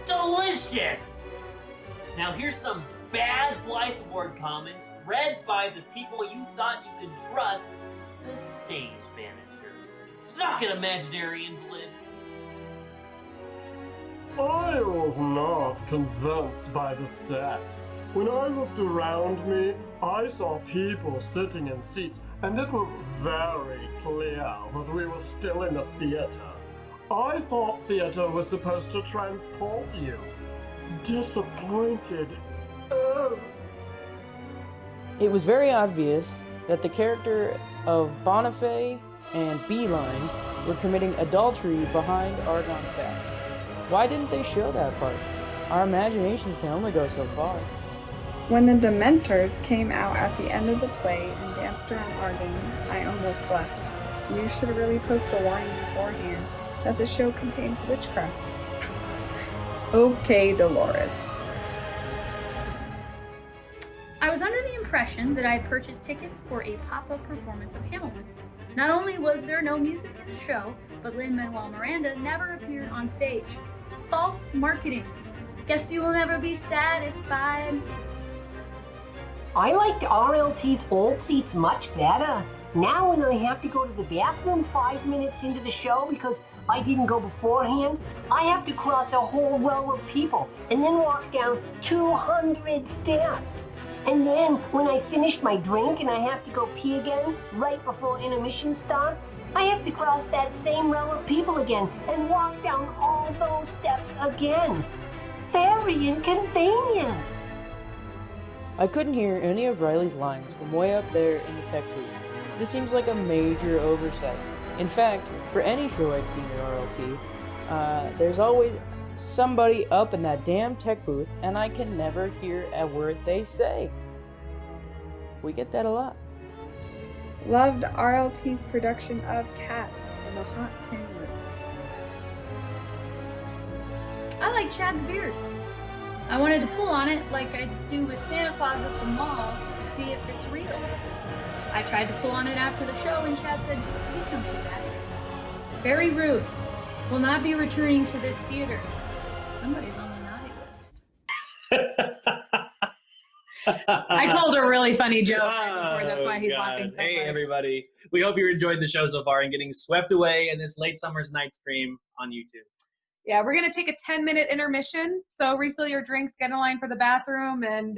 Delicious. Now here's some bad Blythe Award comments read by the people you thought you could trust, the stage managers. Suck it, imaginary invalid. I was not convinced by the set. When I looked around me, I saw people sitting in seats, and it was very clear that we were still in a theater. I thought theater was supposed to transport you. Disappointed. Oh. It was very obvious that the character of Bonifay and Beeline were committing adultery behind Argon's back. Why didn't they show that part? Our imaginations can only go so far. When the Dementors came out at the end of the play and danced around Argon, I almost left. You should really post a warning beforehand that the show contains witchcraft. Okay, Dolores. I was under the impression that I had purchased tickets for a pop-up performance of Hamilton. Not only was there no music in the show, but Lin-Manuel Miranda never appeared on stage. False marketing. Guess you will never be satisfied. I liked RLT's old seats much better. Now when I have to go to the bathroom 5 minutes into the show because I didn't go beforehand, I have to cross a whole row of people and then walk down 200 steps. And then when I finish my drink and I have to go pee again right before intermission starts, I have to cross that same row of people again and walk down all those steps again. Very inconvenient. I couldn't hear any of Riley's lines from way up there in the tech booth. This seems like a major oversight. In fact, for any show I've seen at RLT, there's always somebody up in that damn tech booth and I can never hear a word they say. We get that a lot. Loved RLT's production of Cat in the Hot Tin Room. I like Chad's beard. I wanted to pull on it like I do with Santa Claus at the mall to see if it's real. I tried to pull on it after the show and Chad said, "Please don't do that." Very rude. Will not be returning to this theater. Somebody's on the naughty list. I told a really funny joke right before. That's why he's God. laughing so Hey, hard. everybody. We hope you enjoyed the show so far and getting swept away in this late summer's night stream on YouTube. Yeah, we're going to take a 10-minute intermission. So refill your drinks, get in line for the bathroom, and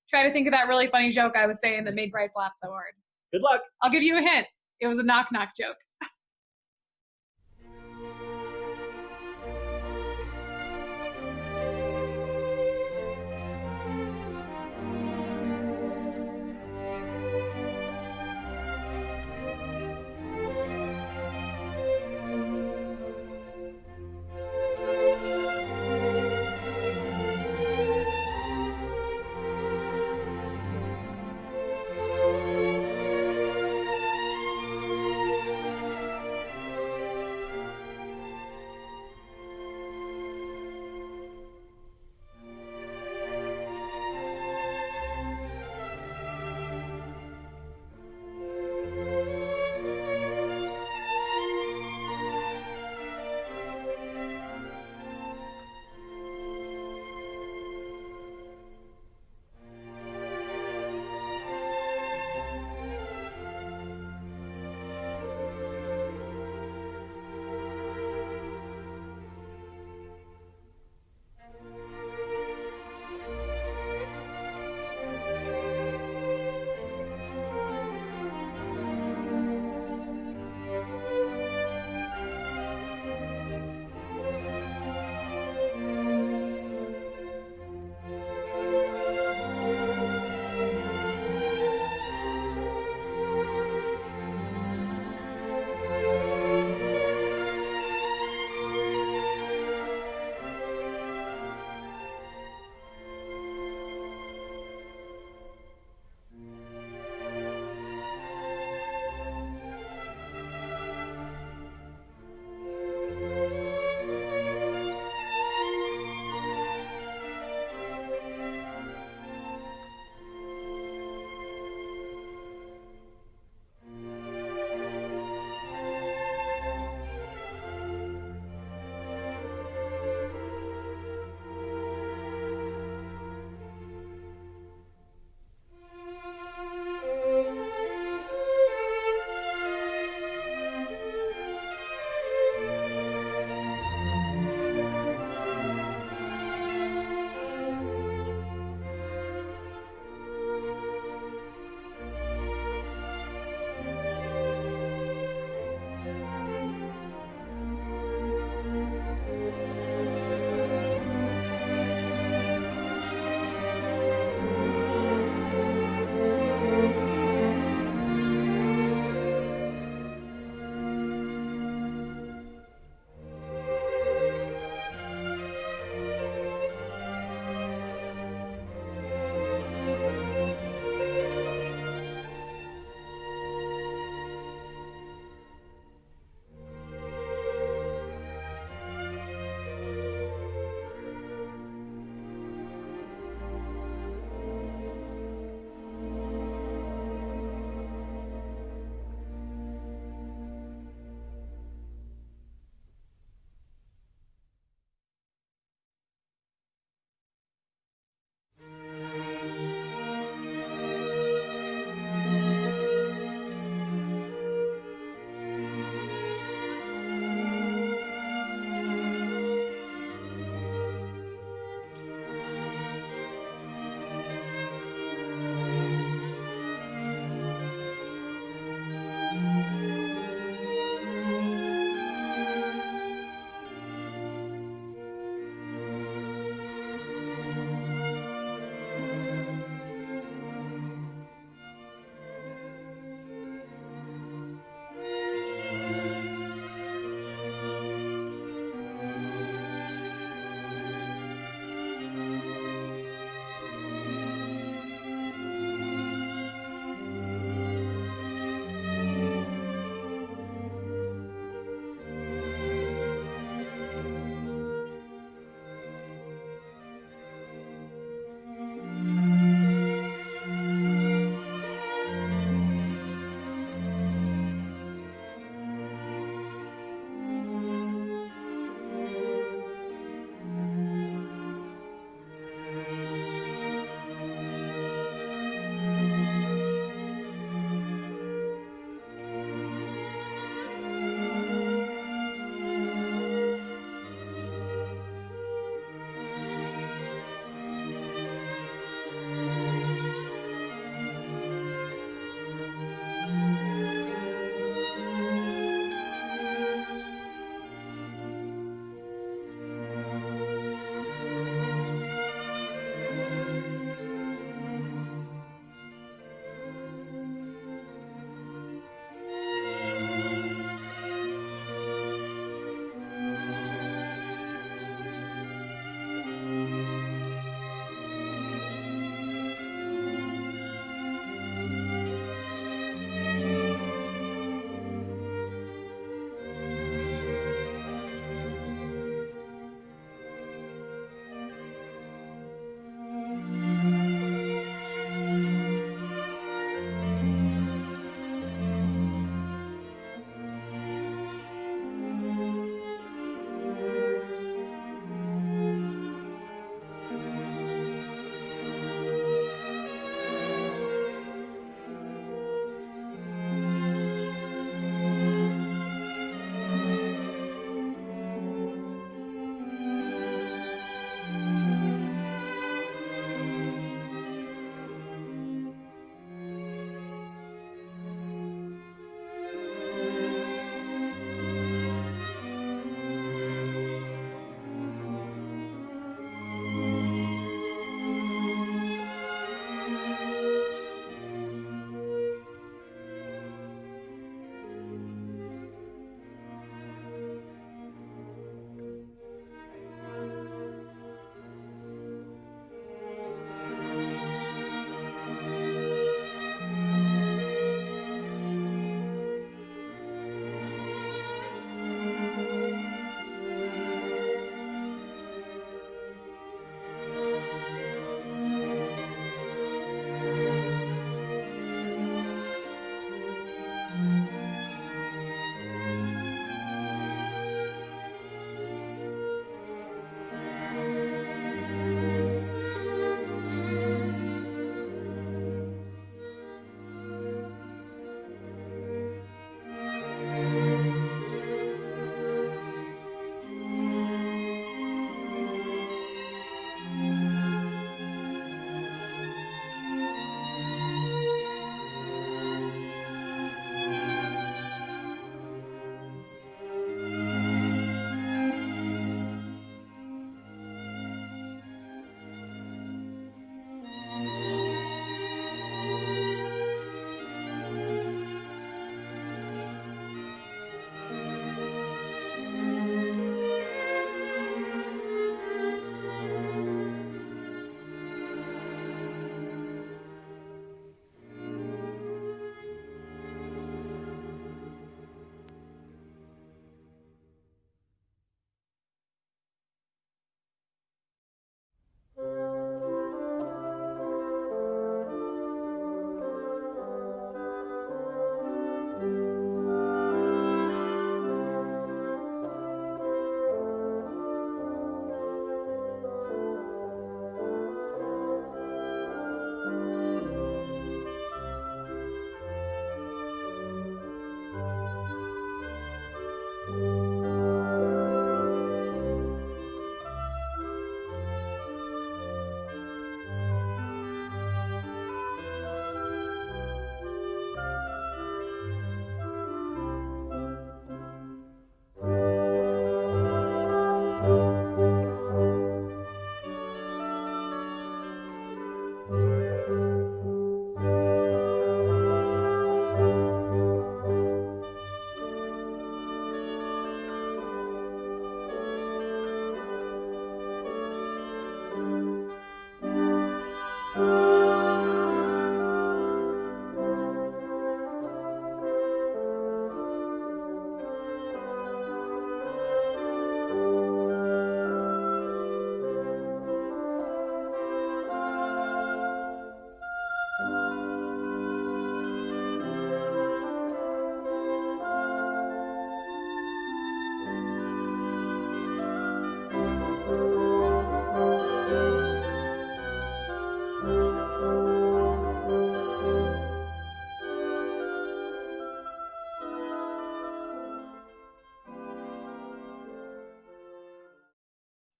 try to think of that really funny joke I was saying that made Bryce laugh so hard. Good luck. I'll give you a hint. It was a knock-knock joke.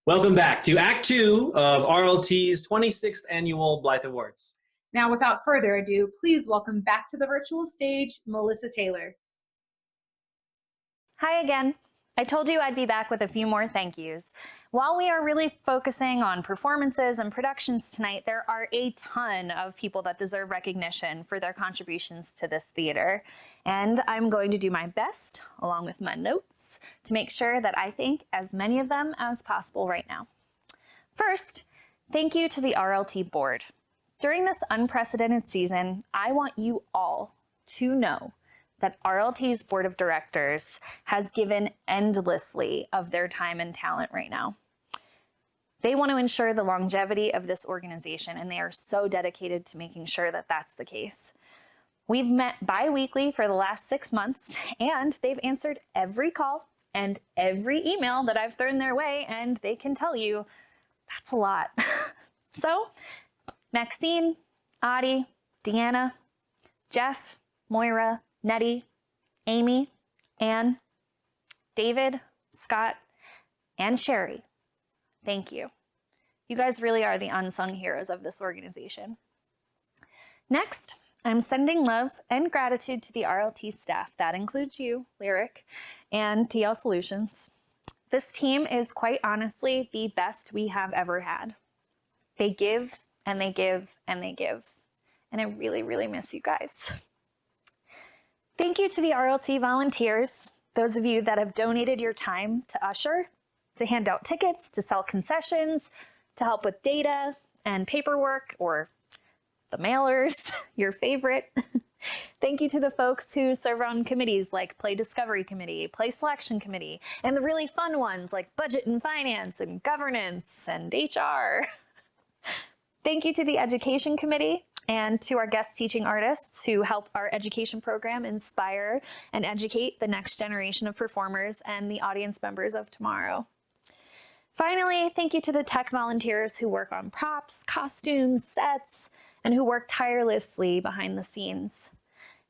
Welcome back to Act 2 of RLT's 26th Annual Blythe Awards. Now, without further ado, please welcome back to the virtual stage, Melissa Taylor. Hi again. I told you I'd be back with a few more thank yous. While we are really focusing on performances and productions tonight, there are a ton of people that deserve recognition for their contributions to this theater. And I'm going to do my best, along with my notes, to make sure that I thank as many of them as possible right now. First, thank you to the RLT board. During this unprecedented season, I want you all to know that RLT's board of directors has given endlessly of their time and talent right now. They want to ensure the longevity of this organization, and they are so dedicated to making sure that that's the case. We've met bi-weekly for the last 6 months, and they've answered every call and every email that I've thrown their way, and they can tell you that's a lot. So, Maxine, Audie, Deanna, Jeff, Moira, Nettie, Amy, Anne, David, Scott, and Sherry, thank you. You guys really are the unsung heroes of this organization. Next, I'm sending love and gratitude to the RLT staff. That includes you, Lyric, and TL Solutions. This team is quite honestly the best we have ever had. They give and they give and they give. And I really, really miss you guys. Thank you to the RLT volunteers, those of you that have donated your time to usher, to hand out tickets, to sell concessions, to help with data and paperwork, or the mailers, your favorite. Thank you to the folks who serve on committees like Play Discovery Committee, Play Selection Committee, and the really fun ones like Budget and Finance and Governance and HR. Thank you to the Education Committee and to our guest teaching artists who help our education program inspire and educate the next generation of performers and the audience members of tomorrow. Finally, thank you to the tech volunteers who work on props, costumes, sets, and who work tirelessly behind the scenes.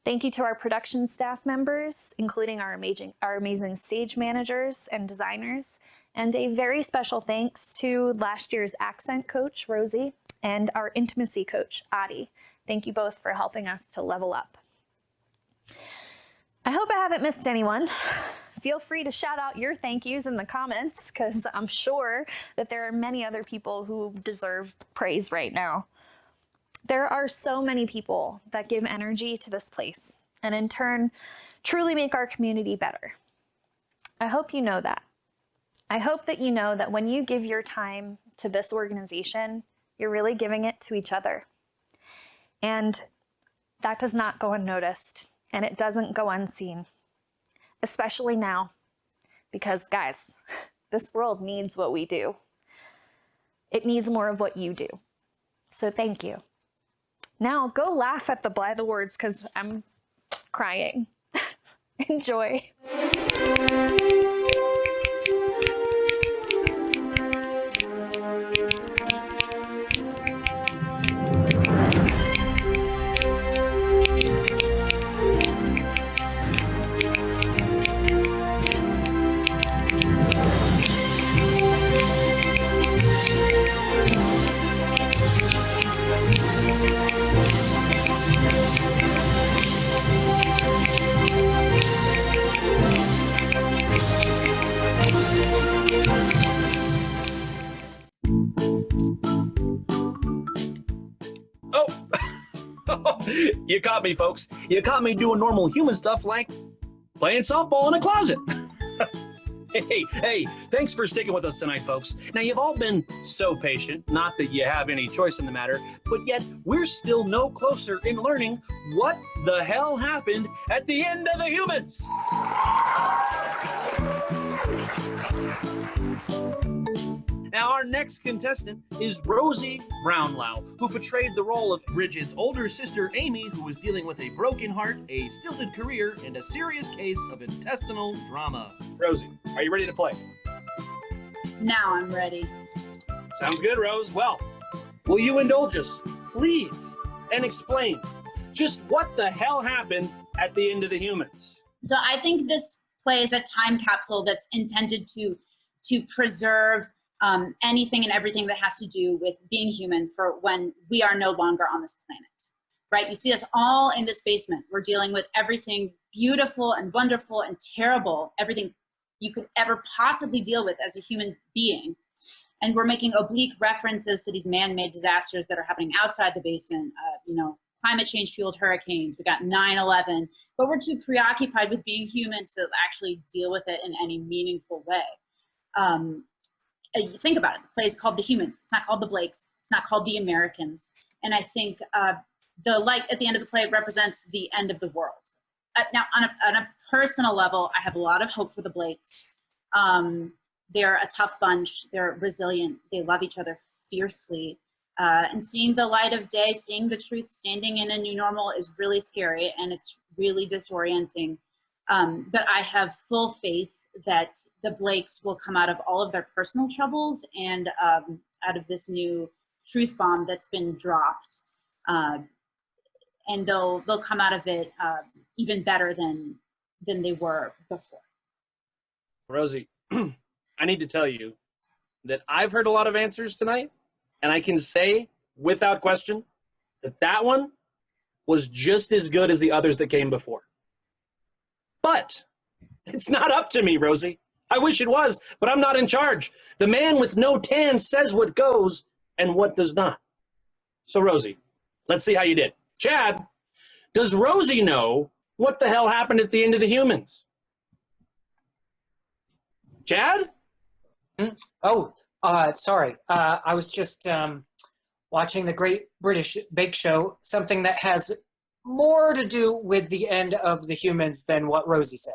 Thank you to our production staff members, including our amazing stage managers and designers, and a very special thanks to last year's accent coach, Rosie, and our intimacy coach, Audie. Thank you both for helping us to level up. I hope I haven't missed anyone. Feel free to shout out your thank yous in the comments, because I'm sure that there are many other people who deserve praise right now. There are so many people that give energy to this place, and in turn, truly make our community better. I hope you know that. I hope that you know that when you give your time to this organization, you're really giving it to each other. And that does not go unnoticed, and it doesn't go unseen, especially now, because guys, this world needs what we do. It needs more of what you do. So thank you. Now go laugh at the Blythe Awards because I'm crying. Enjoy. You caught me, folks. You caught me doing normal human stuff like playing softball in a closet. Hey, thanks for sticking with us tonight, folks. Now, you've all been so patient, not that you have any choice in the matter, but yet we're still no closer in learning what the hell happened at the end of the humans. Now, our next contestant is Rosie Brownlow, who portrayed the role of Bridget's older sister, Amy, who was dealing with a broken heart, a stilted career, and a serious case of intestinal drama. Rosie, are you ready to play? Now I'm ready. Sounds good, Rose. Well, will you indulge us, please, and explain just what the hell happened at the end of the humans? So I think this play is a time capsule that's intended to preserve anything and everything that has to do with being human for when we are no longer on this planet, right? You see us all in this basement. We're dealing with everything beautiful and wonderful and terrible, everything you could ever possibly deal with as a human being. And we're making oblique references to these man-made disasters that are happening outside the basement, climate change fueled hurricanes, we got 9/11, but we're too preoccupied with being human to actually deal with it in any meaningful way. Think about it, the play is called The Humans, it's not called The Blakes, it's not called The Americans. And I think the light at the end of the play represents the end of the world. Now, on a personal level, I have a lot of hope for the Blakes. They're a tough bunch, they're resilient, they love each other fiercely. And seeing the light of day, seeing the truth standing in a new normal is really scary and it's really disorienting. But I have full faith that the Blakes will come out of all of their personal troubles and out of this new truth bomb that's been dropped. And they'll come out of it even better than they were before. Rosie, I need to tell you that I've heard a lot of answers tonight, and I can say without question that that one was just as good as the others that came before. But it's not up to me, Rosie. I wish it was, but I'm not in charge. The man with no tan says what goes and what does not. So, Rosie, let's see how you did. Chad, does Rosie know what the hell happened at the end of The Humans? Chad? Sorry. I was just watching the Great British Bake Show, something that has more to do with the end of The Humans than what Rosie said.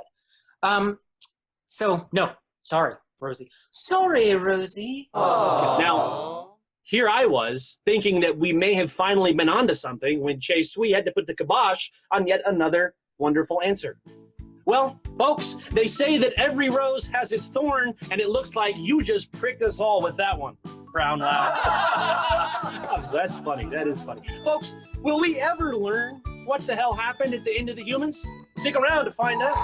No, sorry, Rosie. Sorry, Rosie. Now, here I was thinking that we may have finally been onto something when Che Sui had to put the kibosh on yet another wonderful answer. Well, folks, they say that every rose has its thorn, and it looks like you just pricked us all with that one. Brown laugh. That's funny. That is funny. Folks, will we ever learn what the hell happened at the end of The Humans? Stick around to find out.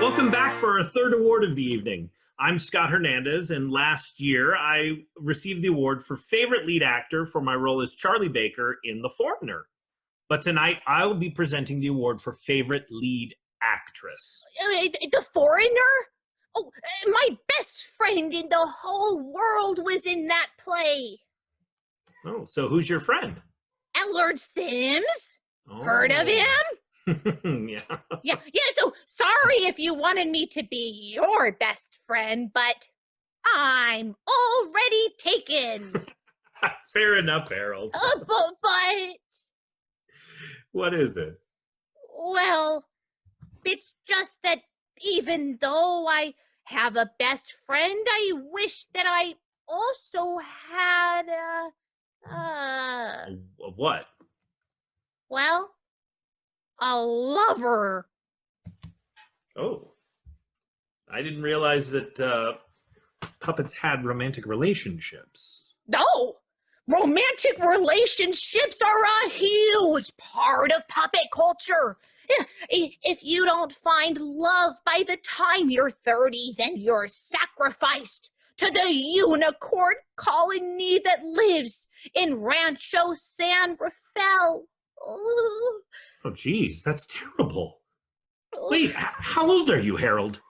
Welcome back for our third award of the evening. I'm Scott Hernandez, and last year I received the award for Favorite Lead Actor for my role as Charlie Baker in The Foreigner. But tonight I'll be presenting the award for Favorite Lead Actress. The Foreigner? Oh, my best friend in the whole world was in that play. Oh, so who's your friend? Ellard Sims? Oh. Heard of him? Yeah. Yeah, so sorry if you wanted me to be your best friend, but I'm already taken. Fair enough, Harold. But... What is it? Well, it's just that even though I have a best friend, I wish that I also had What? well, a lover. Oh. I didn't realize that puppets had romantic relationships. No! Romantic relationships are a huge part of puppet culture. If you don't find love by the time you're 30, then you're sacrificed to the unicorn colony that lives in Rancho San Rafael. Oh, geez, that's terrible. Wait, how old are you, Harold?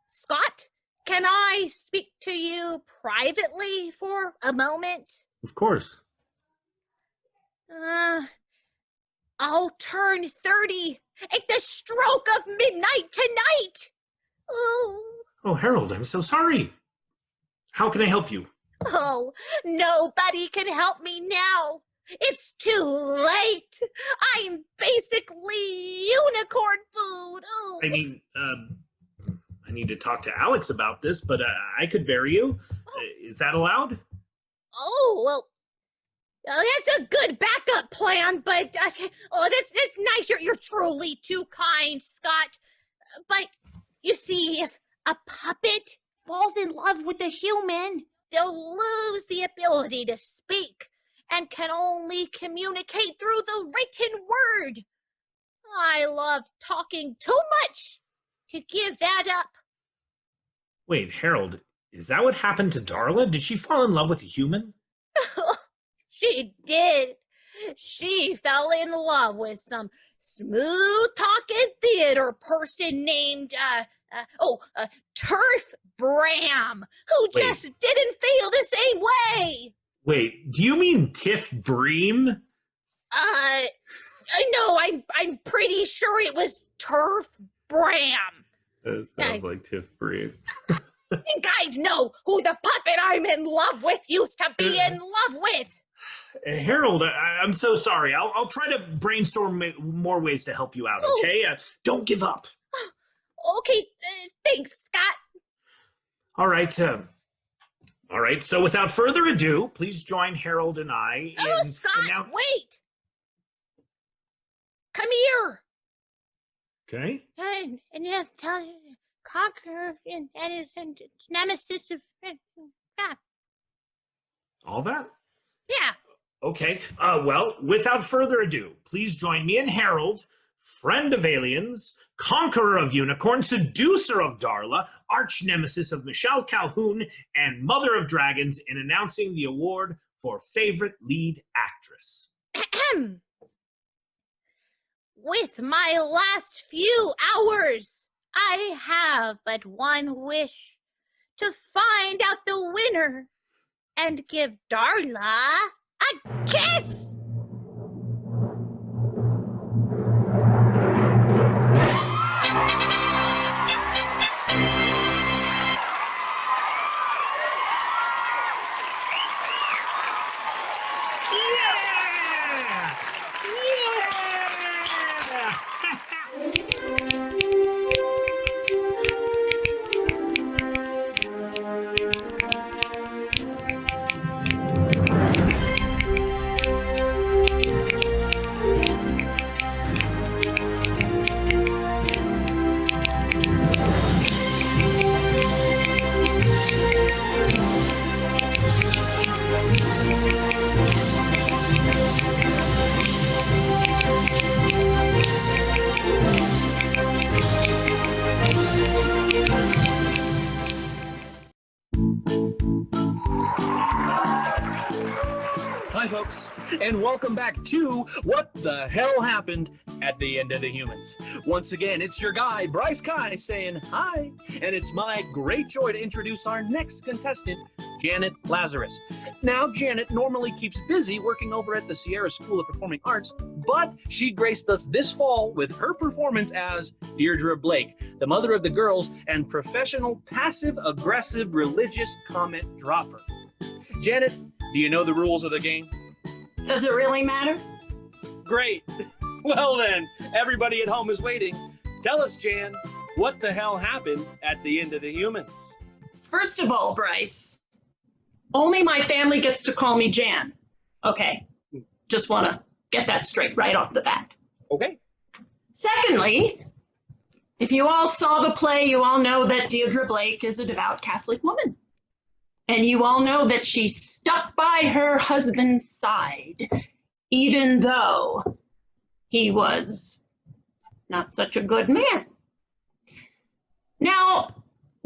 Scott, can I speak to you privately for a moment? Of course. I'll turn 30 at the stroke of midnight tonight. Oh, Harold, I'm so sorry. How can I help you? Oh, nobody can help me now. It's too late. I'm basically unicorn food. Oh. I mean, I need to talk to Alex about this, but I could bury you. Is that allowed? Oh, well, that's a good backup plan, but that's nice. You're truly too kind, Scott. But you see, if a puppet falls in love with a human, they'll lose the ability to speak and can only communicate through the written word. I love talking too much to give that up. Wait, Harold, is that what happened to Darla? Did she fall in love with a human? She did. She fell in love with some smooth-talking theater person named, Turf Bram, who just didn't feel the same way. Wait, do you mean Tiff Bream? No, I'm pretty sure it was Turf Bram. That sounds like Tiff Bream. I think I'd know who the puppet I'm in love with used to be in love with. Harold, I'm so sorry. I'll try to brainstorm more ways to help you out, okay? Don't give up. Okay, thanks, Scott. All right. So without further ado, please join Harold and I in... Scott, wait! Come here! Okay. And yes, tell you, conqueror and his nemesis of... All that? Yeah. Okay. Well, without further ado, please join me and Harold, friend of aliens, conqueror of unicorns, seducer of Darla, arch nemesis of Michelle Calhoun, and mother of dragons in announcing the award for favorite lead actress. With my last few hours, I have but one wish: to find out the winner and give Darla a kiss! Hi, folks, and welcome back to What the Hell Happened at the End of the Humans. Once again, it's your guy, Bryce Keil, saying hi, and it's my great joy to introduce our next contestant, Janet Lazarus. Now, Janet normally keeps busy working over at the Sierra School of Performing Arts, but she graced us this fall with her performance as Deirdre Blake, the mother of the girls and professional passive-aggressive religious comment dropper. Janet, do you know the rules of the game? Does it really matter? Great. Well then, everybody at home is waiting. Tell us, Jan, what the hell happened at the End of the Humans? First of all, Bryce, only my family gets to call me Jan. Okay, just want to get that straight right off the bat. Okay. Secondly, if you all saw the play, you all know that Deirdre Blake is a devout Catholic woman. And you all know that she stuck by her husband's side, even though he was not such a good man. Now,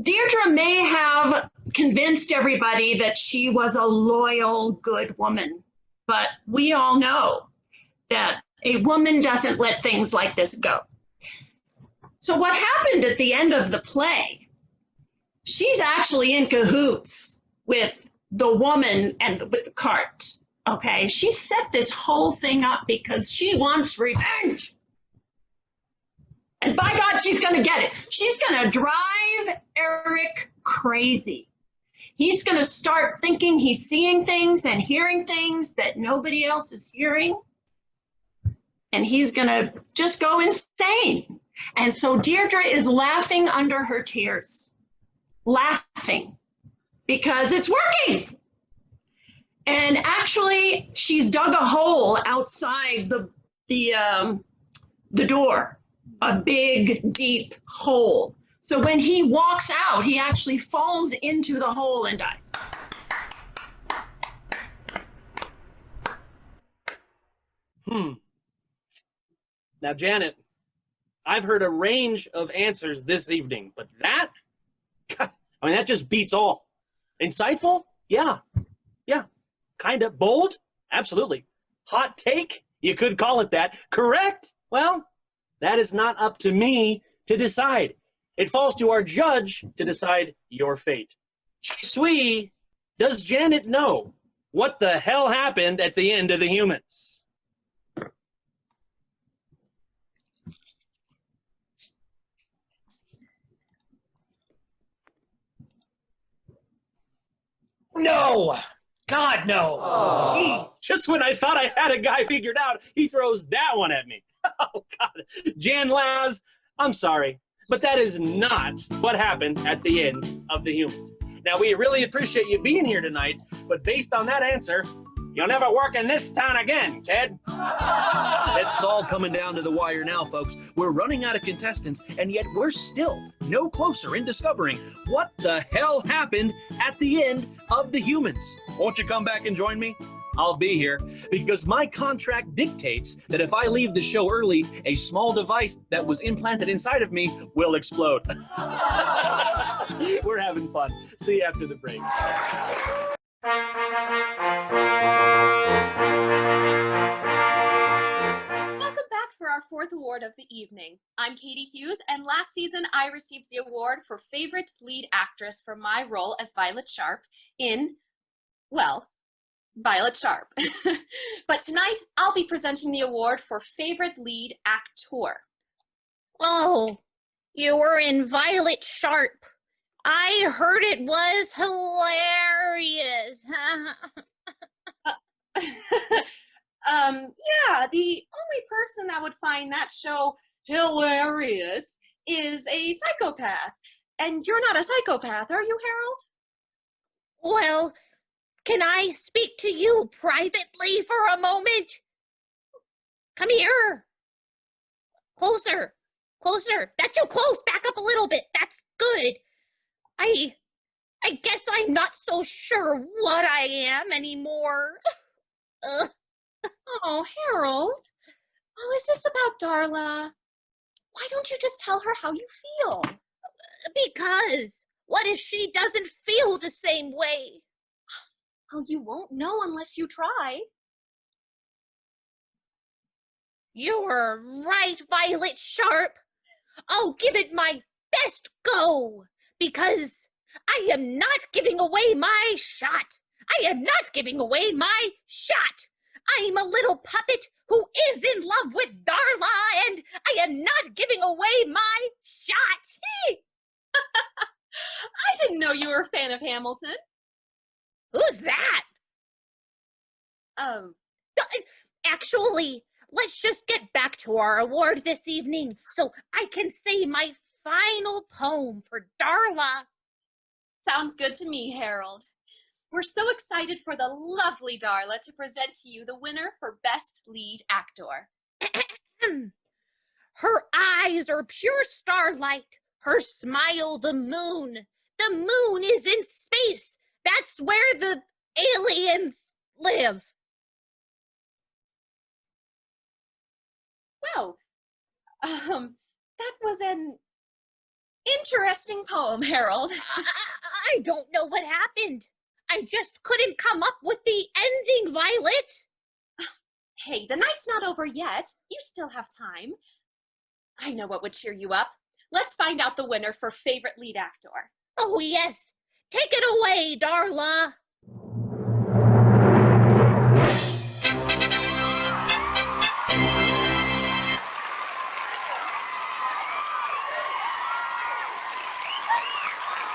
Deirdre may have convinced everybody that she was a loyal, good woman, but we all know that a woman doesn't let things like this go. So what happened at the end of the play, she's actually in cahoots with the woman and with the cart, okay? She set this whole thing up because she wants revenge. And by God, she's gonna get it. She's gonna drive Eric crazy. He's gonna start thinking he's seeing things and hearing things that nobody else is hearing. And he's gonna just go insane. And so Deirdre is laughing under her tears, laughing. Because it's working. And actually, she's dug a hole outside the door, a big, deep hole. So when he walks out, he actually falls into the hole and dies. Now, Janet, I've heard a range of answers this evening, but that, I mean, that just beats all. Insightful? Yeah. Kind of bold? Absolutely. Hot take? You could call it that. Correct? Well, that is not up to me to decide. It falls to our judge to decide your fate. Sui, does Janet know what the hell happened at the end of the Humans? No! God, no! Jeez. Just when I thought I had a guy figured out, he throws that one at me. Oh, God. Jan Laz, I'm sorry, but that is not what happened at the end of the Humans. Now, we really appreciate you being here tonight, but based on that answer, you'll never work in this town again, kid. It's all coming down to the wire now, folks. We're running out of contestants, and yet we're still no closer in discovering what the hell happened at the end of the Humans. Won't you come back and join me? I'll be here because my contract dictates that if I leave the show early, a small device that was implanted inside of me will explode. We're having fun. See you after the break. Welcome back for our fourth award of the evening. I'm Katie Hughes, and last season I received the award for Favorite Lead Actress for my role as Violet Sharp in, well, Violet Sharp. But tonight I'll be presenting the award for Favorite Lead Actor. Oh, you were in Violet Sharp. I heard it was hilarious. Yeah, the only person that would find that show hilarious is a psychopath. And you're not a psychopath, are you, Harold? Well, can I speak to you privately for a moment? Come here. Closer. Closer. That's too close. Back up a little bit. That's good. I guess I'm not so sure what I am anymore. Oh, Harold. Oh, is this about Darla? Why don't you just tell her how you feel? Because what if she doesn't feel the same way? Well, you won't know unless you try. You're right, Violet Sharp. I'll give it my best go, because I am not giving away my shot. I am not giving away my shot. I'm a little puppet who is in love with Darla, and I am not giving away my shot. I didn't know you were a fan of Hamilton. Who's that? Actually, let's just get back to our award this evening so I can say my final poem for Darla. Sounds good to me, Harold. We're so excited for the lovely Darla to present to you the winner for Best Lead Actor. Her eyes are pure starlight, her smile the moon. The moon is in space. That's where the aliens live. Well, that was an interesting poem, Harold. I don't know what happened. I just couldn't come up with the ending, Violet. Hey, the night's not over yet. You still have time. I know what would cheer you up. Let's find out the winner for Favorite Lead Actor. Oh, yes. Take it away, Darla.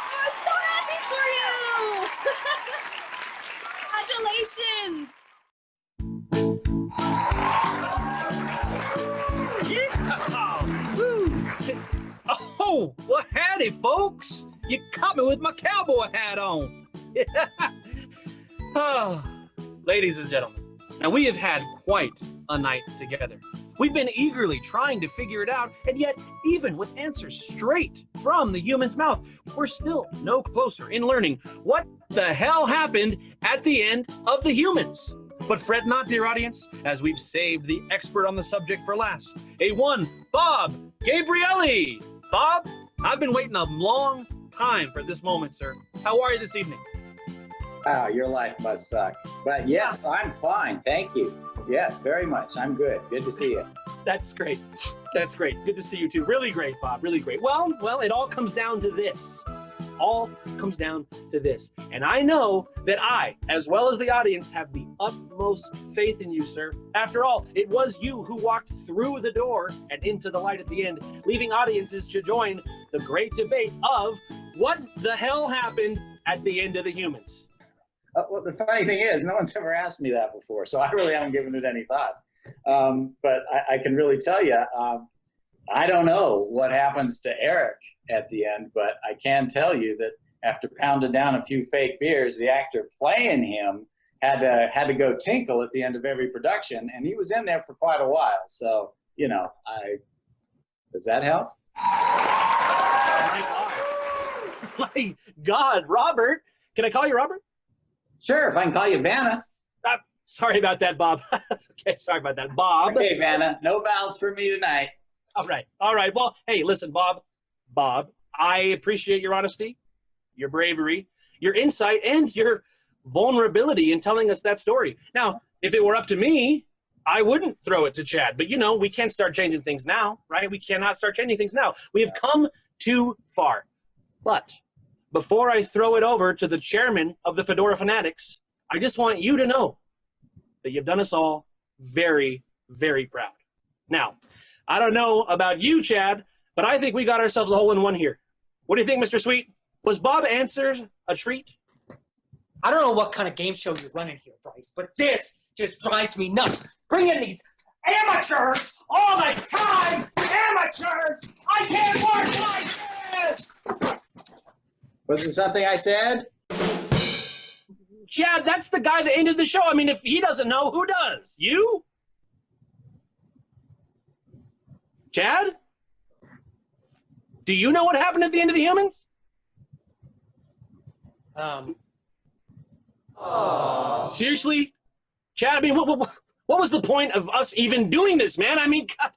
I'm so happy for you! Congratulations! Yeah! Woo! Oh, well, howdy, folks. You caught me with my cowboy hat on. Oh, ladies and gentlemen, now we have had quite a night together. We've been eagerly trying to figure it out, and yet, even with answers straight from the human's mouth, we're still no closer in learning what the hell happened at the end of the Humans. But fret not, dear audience, as we've saved the expert on the subject for last. A one, Bob Gabrielli. Bob, I've been waiting a long time for this moment, sir. How are you this evening? Wow, your life must suck. But yes, I'm fine. Thank you. Yes, very much. I'm good. Good to see you. That's great. That's great. Good to see you too. Really great, Bob. Really great. Well, it all comes down to this. All comes down to this. And I know that I, as well as the audience, have the utmost faith in you, sir. After all, it was you who walked through the door and into the light at the end, leaving audiences to join the great debate of what the hell happened at the end of the humans. Well, the funny thing is, no one's ever asked me that before, so I really haven't given it any thought. But I can really tell you, I don't know what happens to Eric at the end, but I can tell you that after pounding down a few fake beers, the actor playing him had to go tinkle at the end of every production, and he was in there for quite a while. So, does that help? My God, Robert. Can I call you Robert? Sure, if I can call you Vanna. Sorry about that, Bob. Okay, sorry about that, Bob. Okay, Vanna, no vowels for me tonight. All right. Well, hey, listen, Bob, I appreciate your honesty, your bravery, your insight, and your vulnerability in telling us that story. Now, if it were up to me, I wouldn't throw it to Chad. But, we can't start changing things now, right? We cannot start changing things now. We have come too far. But before I throw it over to the chairman of the Fedora Fanatics, I just want you to know that you've done us all very, very proud. Now, I don't know about you, Chad, but I think we got ourselves a hole-in-one here. What do you think, Mr. Sweet? Was Bob Answers a treat? I don't know what kind of game show you're running here, Bryce, but this just drives me nuts. Bring in these amateurs all the time! Amateurs! I can't work like this! Was it something I said? Chad, that's the guy that ended the show. I mean, if he doesn't know, who does? You? Chad? Do you know what happened at the end of the humans? Seriously? Chad, I mean, what was the point of us even doing this, man? I mean, God.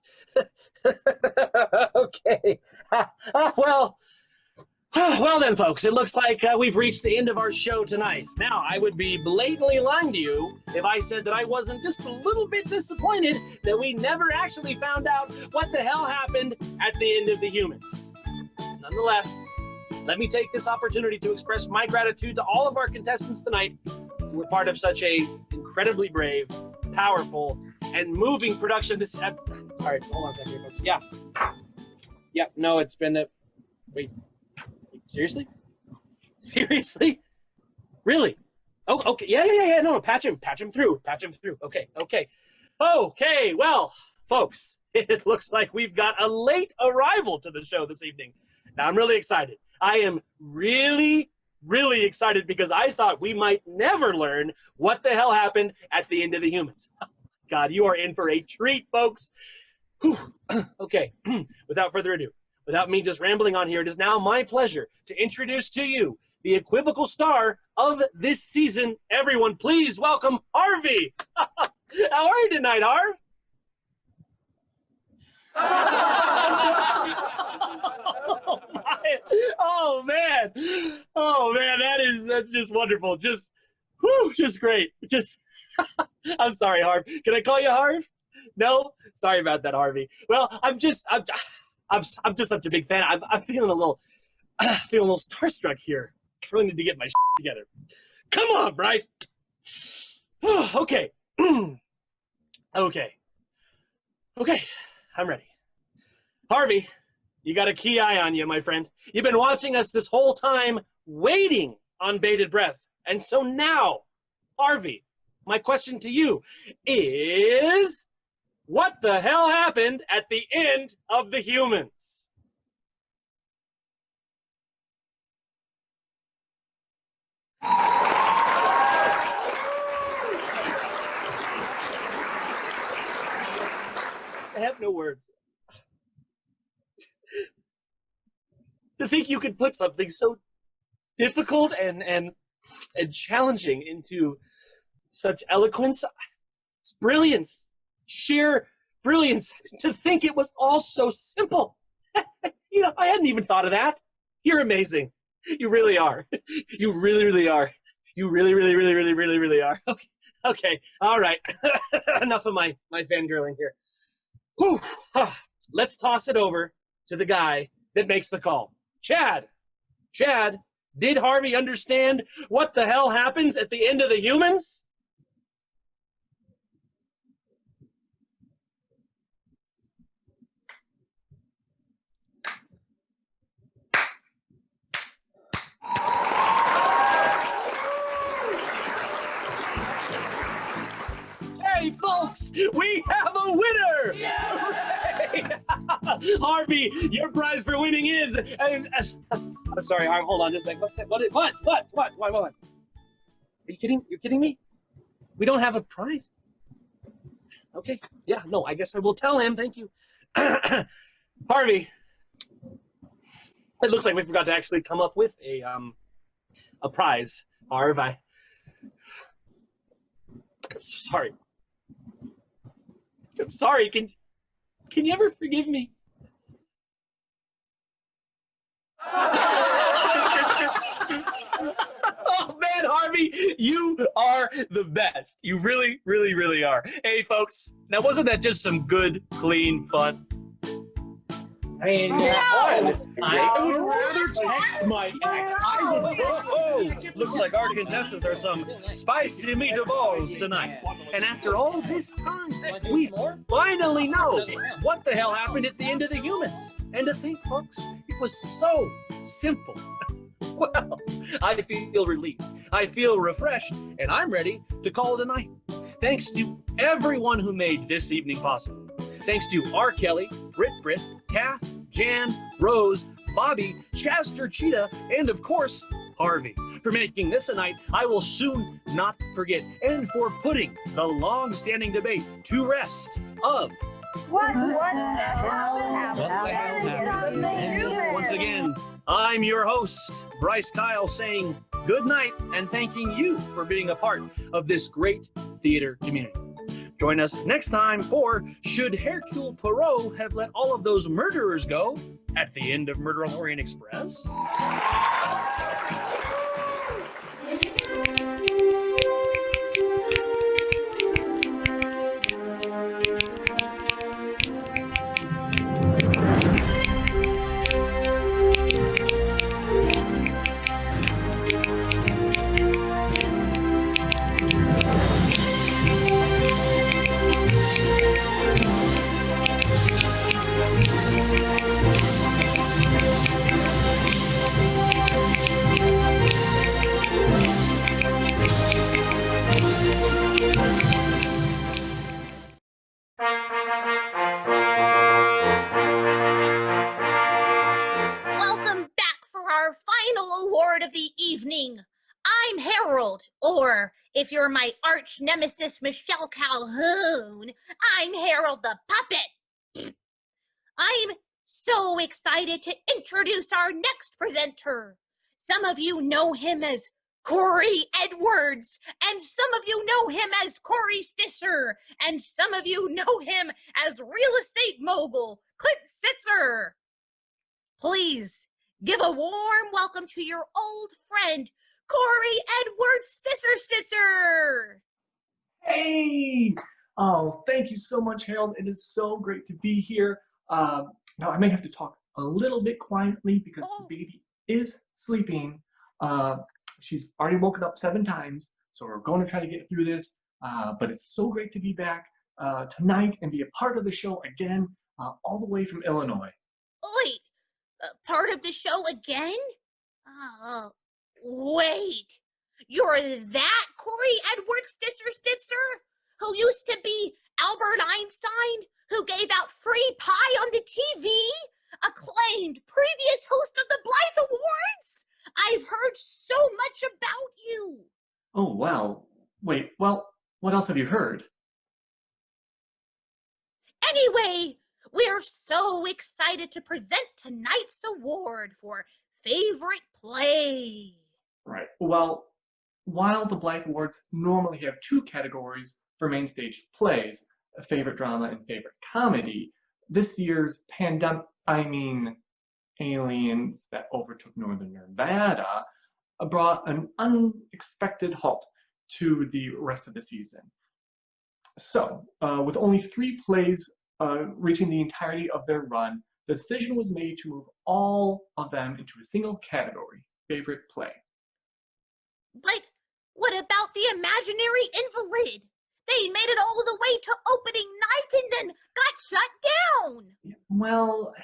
Okay. Well then, folks, it looks like we've reached the end of our show tonight. Now, I would be blatantly lying to you if I said that I wasn't just a little bit disappointed that we never actually found out what the hell happened at the end of the humans. Nonetheless, let me take this opportunity to express my gratitude to all of our contestants tonight who were part of such a incredibly brave, powerful, and moving production. All right, hold on a second, folks. Yeah, no, it's been wait. Seriously? Seriously? Really? Oh, okay. Yeah. No, patch him through. Okay, well, folks, it looks like we've got a late arrival to the show this evening. Now, I'm really excited. I am really, really excited because I thought we might never learn what the hell happened at the end of the humans. God, you are in for a treat, folks. Whew. Okay, without further ado, without me just rambling on here, it is now my pleasure to introduce to you the equivocal star of this season. Everyone, please welcome Harvey. How are you tonight, Harv? Oh man, that's just wonderful. Just great. I'm sorry, Harv. Can I call you Harv? No, sorry about that, Harvey. Well, I'm just such a big fan. I'm feeling a little starstruck here. I really need to get my together. Come on, Bryce. Okay. Okay, I'm ready. Harvey, you got a key eye on you, my friend. You've been watching us this whole time, waiting on bated breath. And so now, Harvey, my question to you is, what the hell happened at the end of the humans? I have no words. To think you could put something so difficult and challenging into such eloquence, it's brilliance, sheer brilliance. To think it was all so simple. I hadn't even thought of that. You're amazing. You really are. You really, really are. You really, really, really, really, really, really are. Okay. All right. Enough of my fangirling here. Whew. Let's toss it over to the guy that makes the call. Chad, did Harvey understand what the hell happens at the end of the humans? Hey, folks, we have a winner! Hooray! Harvey, your prize for winning is... sorry, hold on just a second. What? Are you kidding? You're kidding me? We don't have a prize? Okay, yeah, no, I guess I will tell him. Thank you. Harvey, it looks like we forgot to actually come up with a prize. Harv, I'm so sorry. I'm sorry. Can you ever forgive me? Oh man, Harvey, you are the best. You really, really, really are. Hey folks, now wasn't that just some good, clean fun? I mean, I would rather text my ex. Looks like our contestants are some spicy meatballs tonight. And after all this time, we finally know what the hell happened at the end of the humans. And to think, folks, it was so simple. Well, I feel relieved. I feel refreshed, and I'm ready to call it a night. Thanks to everyone who made this evening possible. Thanks to R. Kelly, Brit, Kath, Jan, Rose, Bobby, Chester Cheetah, and of course, Harvey, for making this a night I will soon not forget, and for putting the long-standing debate to rest of What the hell happened? Once again, I'm your host, Bryce Keil, saying good night and thanking you for being a part of this great theater community. Join us next time for Should Hercule Poirot Have Let All of Those Murderers Go at the End of Murder on the Orient Express? Welcome back for our final award of the evening. I'm Harold, or if you're my arch nemesis Michelle Calhoun, I'm Harold the Puppet. I'm so excited to introduce our next presenter. Some of you know him as Corey Edwards, and some of you know him as Corey Stitzer, and some of you know him as real estate mogul Clint Stitzer. Please give a warm welcome to your old friend, Corey Edwards Stitzer. Hey! Oh, thank you so much, Harold. It is so great to be here. Now, I may have to talk a little bit quietly because the baby is sleeping. She's already woken up 7 times, so we're going to try to get through this. But it's so great to be back tonight and be a part of the show again, all the way from Illinois. Wait, part of the show again? Wait, you're that Corey Edwards Stitzer who used to be Albert Einstein, who gave out free pie on the TV? Acclaimed previous host of the Blythe Awards? I've heard so much about you. Oh, wow. Wait, well, what else have you heard? Anyway, we're so excited to present tonight's award for favorite play. Right. Well, while the Blythe Awards normally have 2 categories for main stage plays, favorite drama and favorite comedy, this year's aliens that overtook northern Nevada brought an unexpected halt to the rest of the season. So, with only 3 plays reaching the entirety of their run, the decision was made to move all of them into a single category, favorite play. But what about the imaginary invalid? They made it all the way to opening night and then got shut down. Well,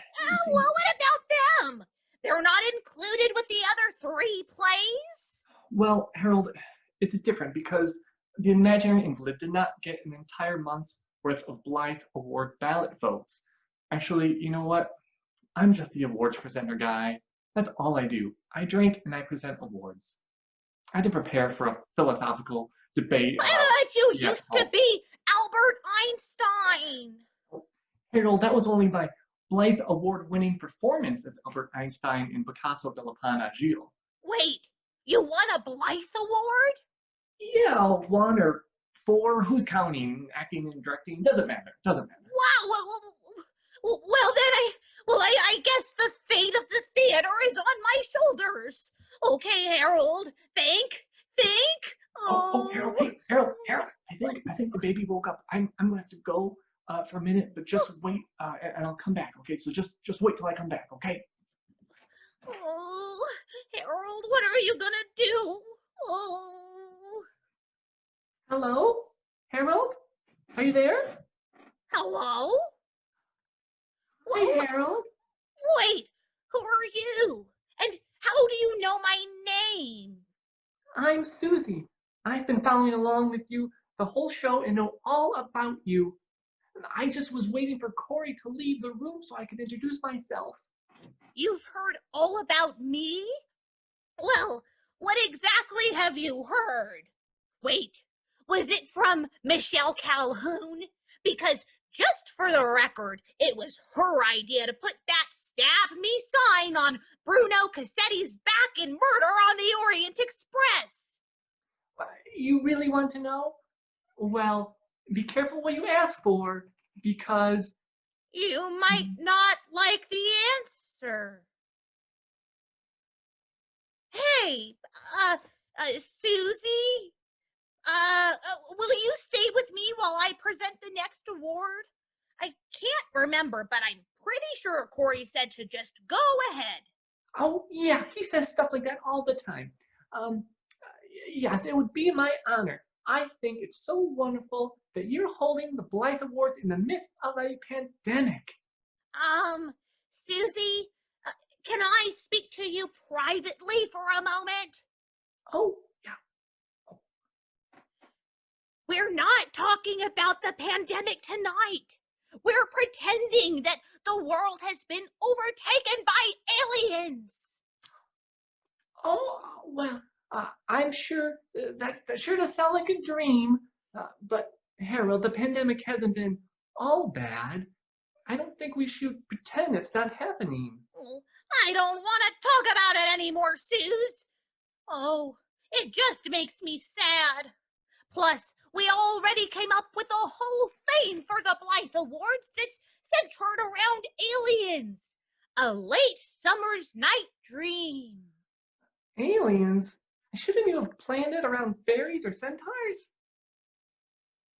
Well, what about them? They're not included with the other 3 plays? well, Harold, it's different because the imaginary invalid did not get an entire month's worth of Blythe Award ballot votes. Actually, you know what? I'm just the awards presenter guy. That's all I do. I drink and I present awards. I had to prepare for a philosophical debate. I thought you Yeah, used to be Albert Einstein. Harold, that was only my Blythe Award-winning performance as Albert Einstein in Picasso de la Panagile. Wait, you won a Blythe Award? Yeah, 1 or 4. Who's counting? Acting and directing? Doesn't matter. Doesn't matter. Wow. Well, then I guess the fate of the theater is on my shoulders. Okay, Harold. Think. Oh, Harold, hey, Harold. I think the baby woke up. I'm gonna have to go for a minute, but just wait, and I'll come back. Okay, so just wait till I come back. Okay. Oh, Harold, what are you gonna do? Oh. Hello, Harold. Are you there? Hello? Hey, Harold. Wait, who are you? And how do you know my name? I'm Susie. I've been following along with you the whole show and know all about you. I just was waiting for Corey to leave the room so I could introduce myself. You've heard all about me? Well, what exactly have you heard? Wait, was it from Michelle Calhoun? Because just for the record, it was her idea to put that stab me sign on Bruno Cassetti's back in Murder on the Orient Express. You really want to know? Well, be careful what you ask for, because you might not like the answer. Hey, Susie? Will you stay with me while I present the next award? I can't remember, but I'm pretty sure Corey said to just go ahead. Oh, yeah, he says stuff like that all the time. Yes, it would be my honor. I think it's so wonderful that you're holding the Blythe Awards in the midst of a pandemic. Susie, can I speak to you privately for a moment? Oh, yeah. We're not talking about the pandemic tonight. We're pretending that the world has been overtaken by aliens. Oh, well, I'm sure that sure does sound like a dream. But Harold, the pandemic hasn't been all bad. I don't think we should pretend it's not happening. Oh, I don't want to talk about it anymore, Suze. Oh, it just makes me sad. Plus, we already came up with a whole theme for the Blythe Awards that's centered around aliens. A late summer's night dream. Aliens? Shouldn't you have planned it around fairies or centaurs?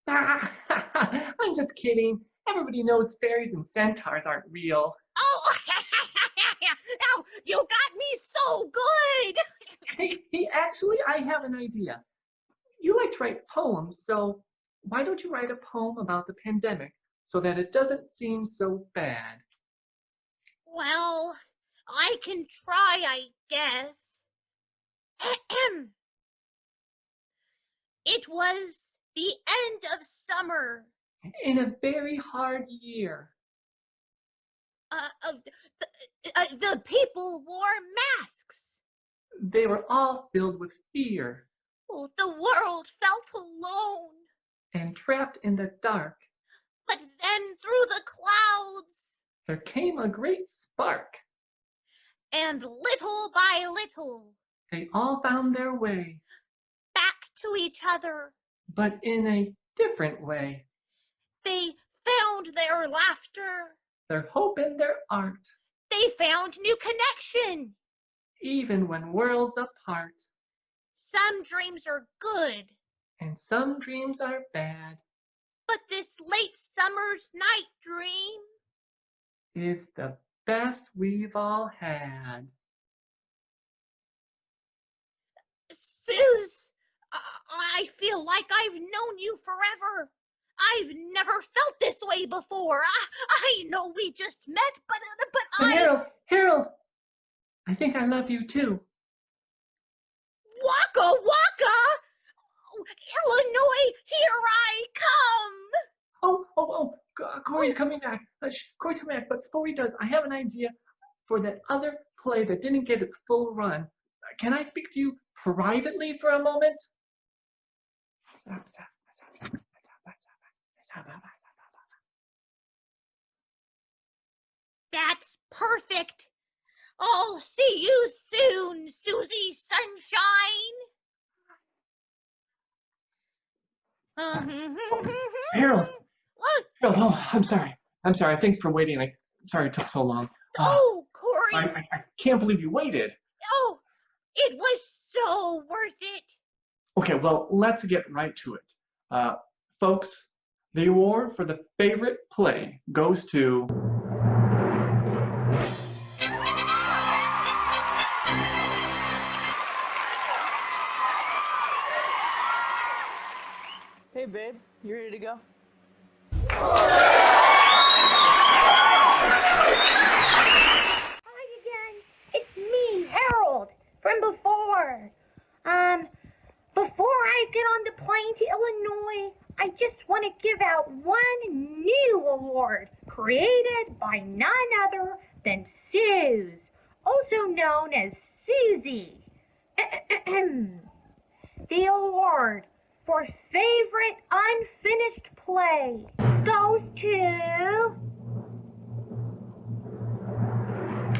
I'm just kidding. Everybody knows fairies and centaurs aren't real. Oh, now you got me so good. Hey, actually, I have an idea. You like to write poems, so why don't you write a poem about the pandemic so that it doesn't seem so bad? Well, I can try, I guess. It was the end of summer. In a very hard year. The people wore masks. They were all filled with fear. Oh, the world felt alone. And trapped in the dark. But then through the clouds. There came a great spark. And little by little. They all found their way. Back to each other. But in a different way. They found their laughter. their hope and their art, They found new connection. even when worlds apart. Some dreams are good, And some dreams are bad, but this late summer's night dream. is the best we've all had. Suze, I feel like I've known you forever. I've never felt this way before. I know we just met, but Harold, I think I love you too. Waka Waka! Illinois, here I come! Corey's coming back. Corey's coming back, but before he does, I have an idea for that other play that didn't get its full run. Can I speak to you privately for a moment? That's perfect. I'll see you soon, Susie Sunshine. Harold, oh, I'm sorry. Thanks for waiting. I'm sorry it took so long. Oh, Corey. I can't believe you waited. Oh, it was so worth it. Okay, well, let's get right to it. Folks, the award for the favorite play goes to... Hey, babe, you ready to go? Hi again. It's me, Harold, from before. Before I get on the plane to Illinois, I just want to give out one new award created by none other than Suze, also known as Susie. The award for favorite unfinished play goes to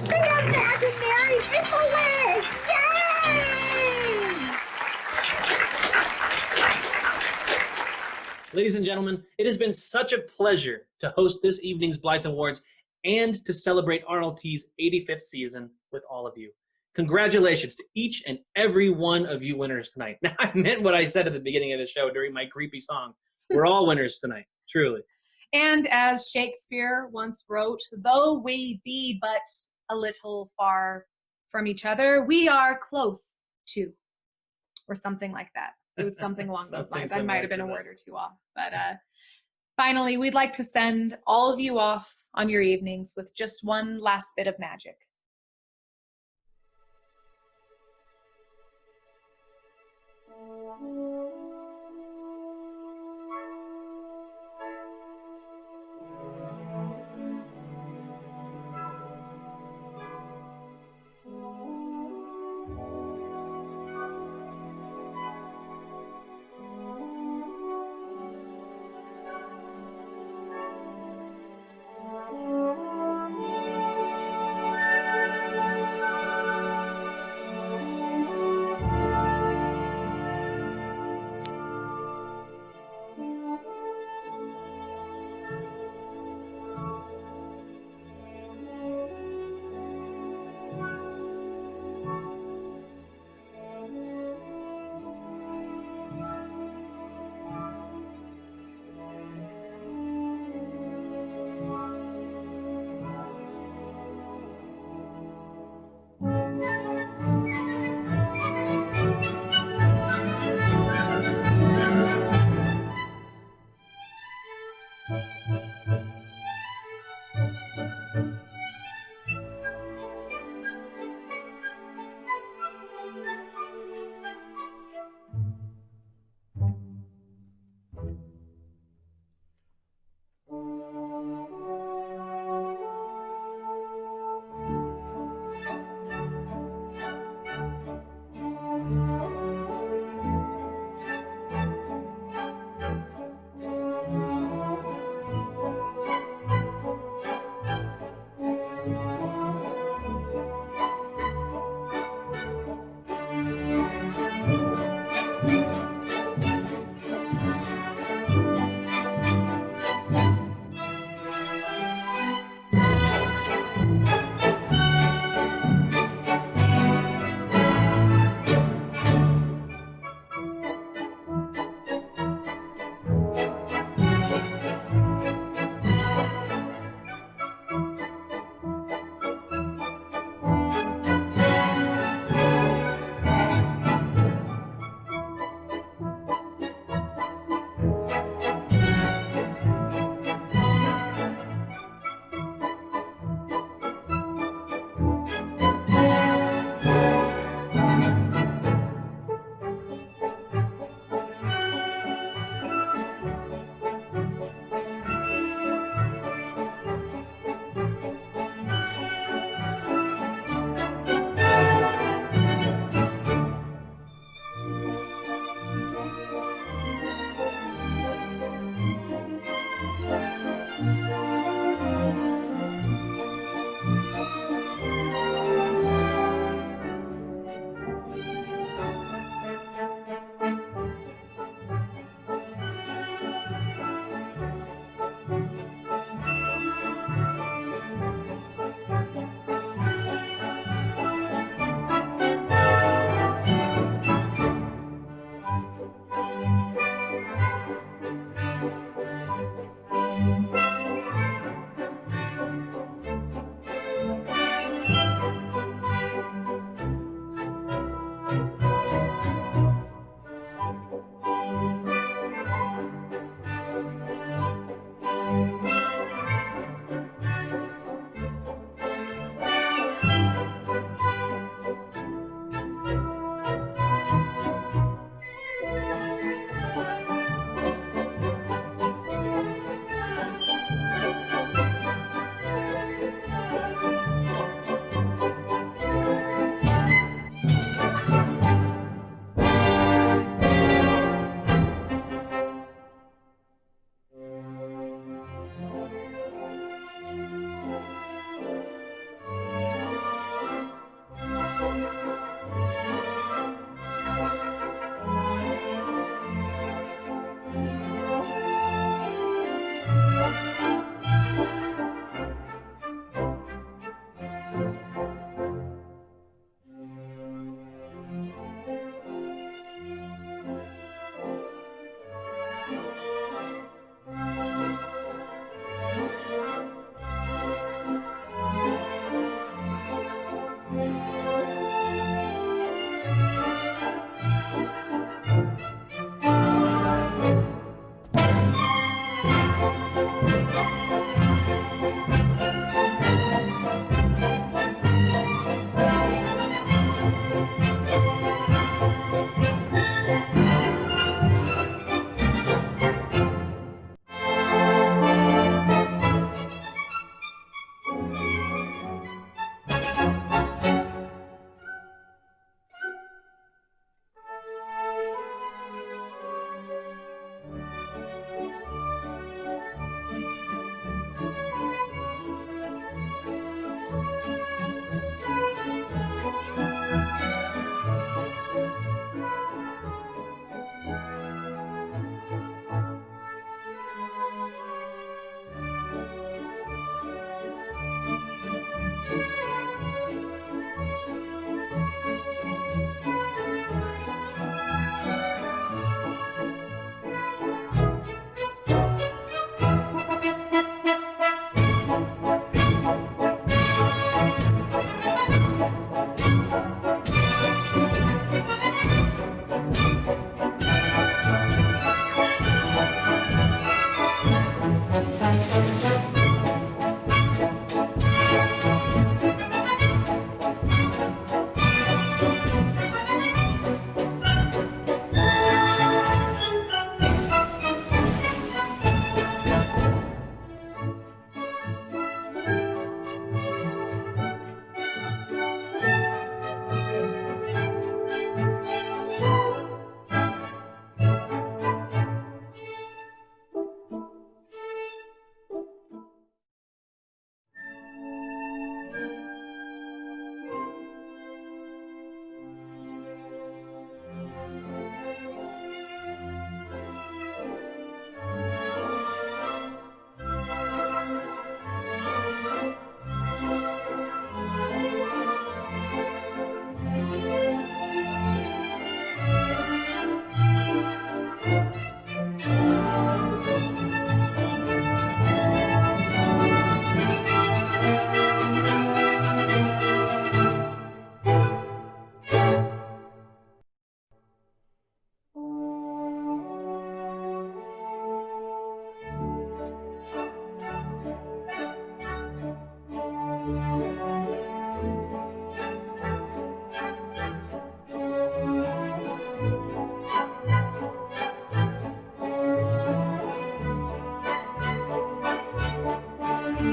the Imaginary Invalid! Yay! Ladies and gentlemen, it has been such a pleasure to host this evening's Blythe Awards and to celebrate RLT's 85th season with all of you. Congratulations to each and every one of you winners tonight. Now, I meant what I said at the beginning of the show during my creepy song. We're all winners tonight, truly. And as Shakespeare once wrote, though we be but a little far from each other, we are close to, or something like that. It was something along those lines. I might have been a word or two off. But finally, we'd like to send all of you off on your evenings with just one last bit of magic.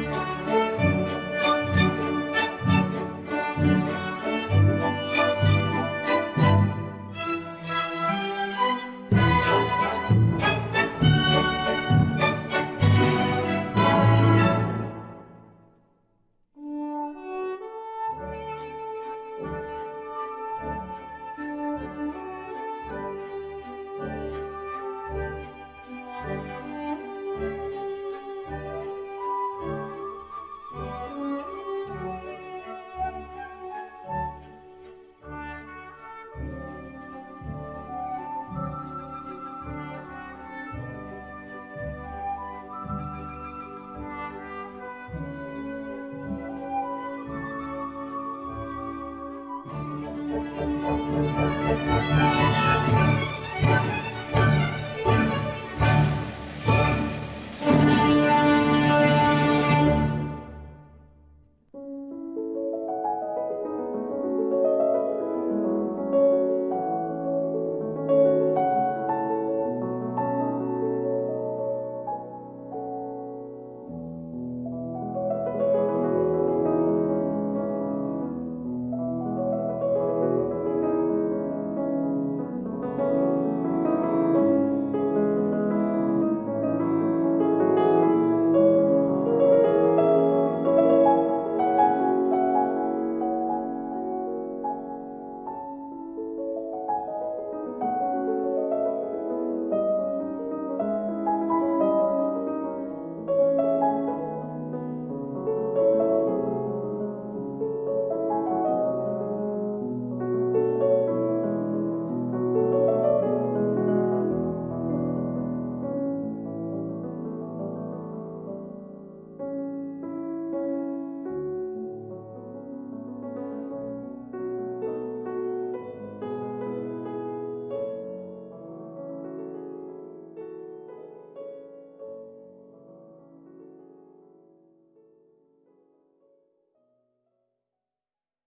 Bye.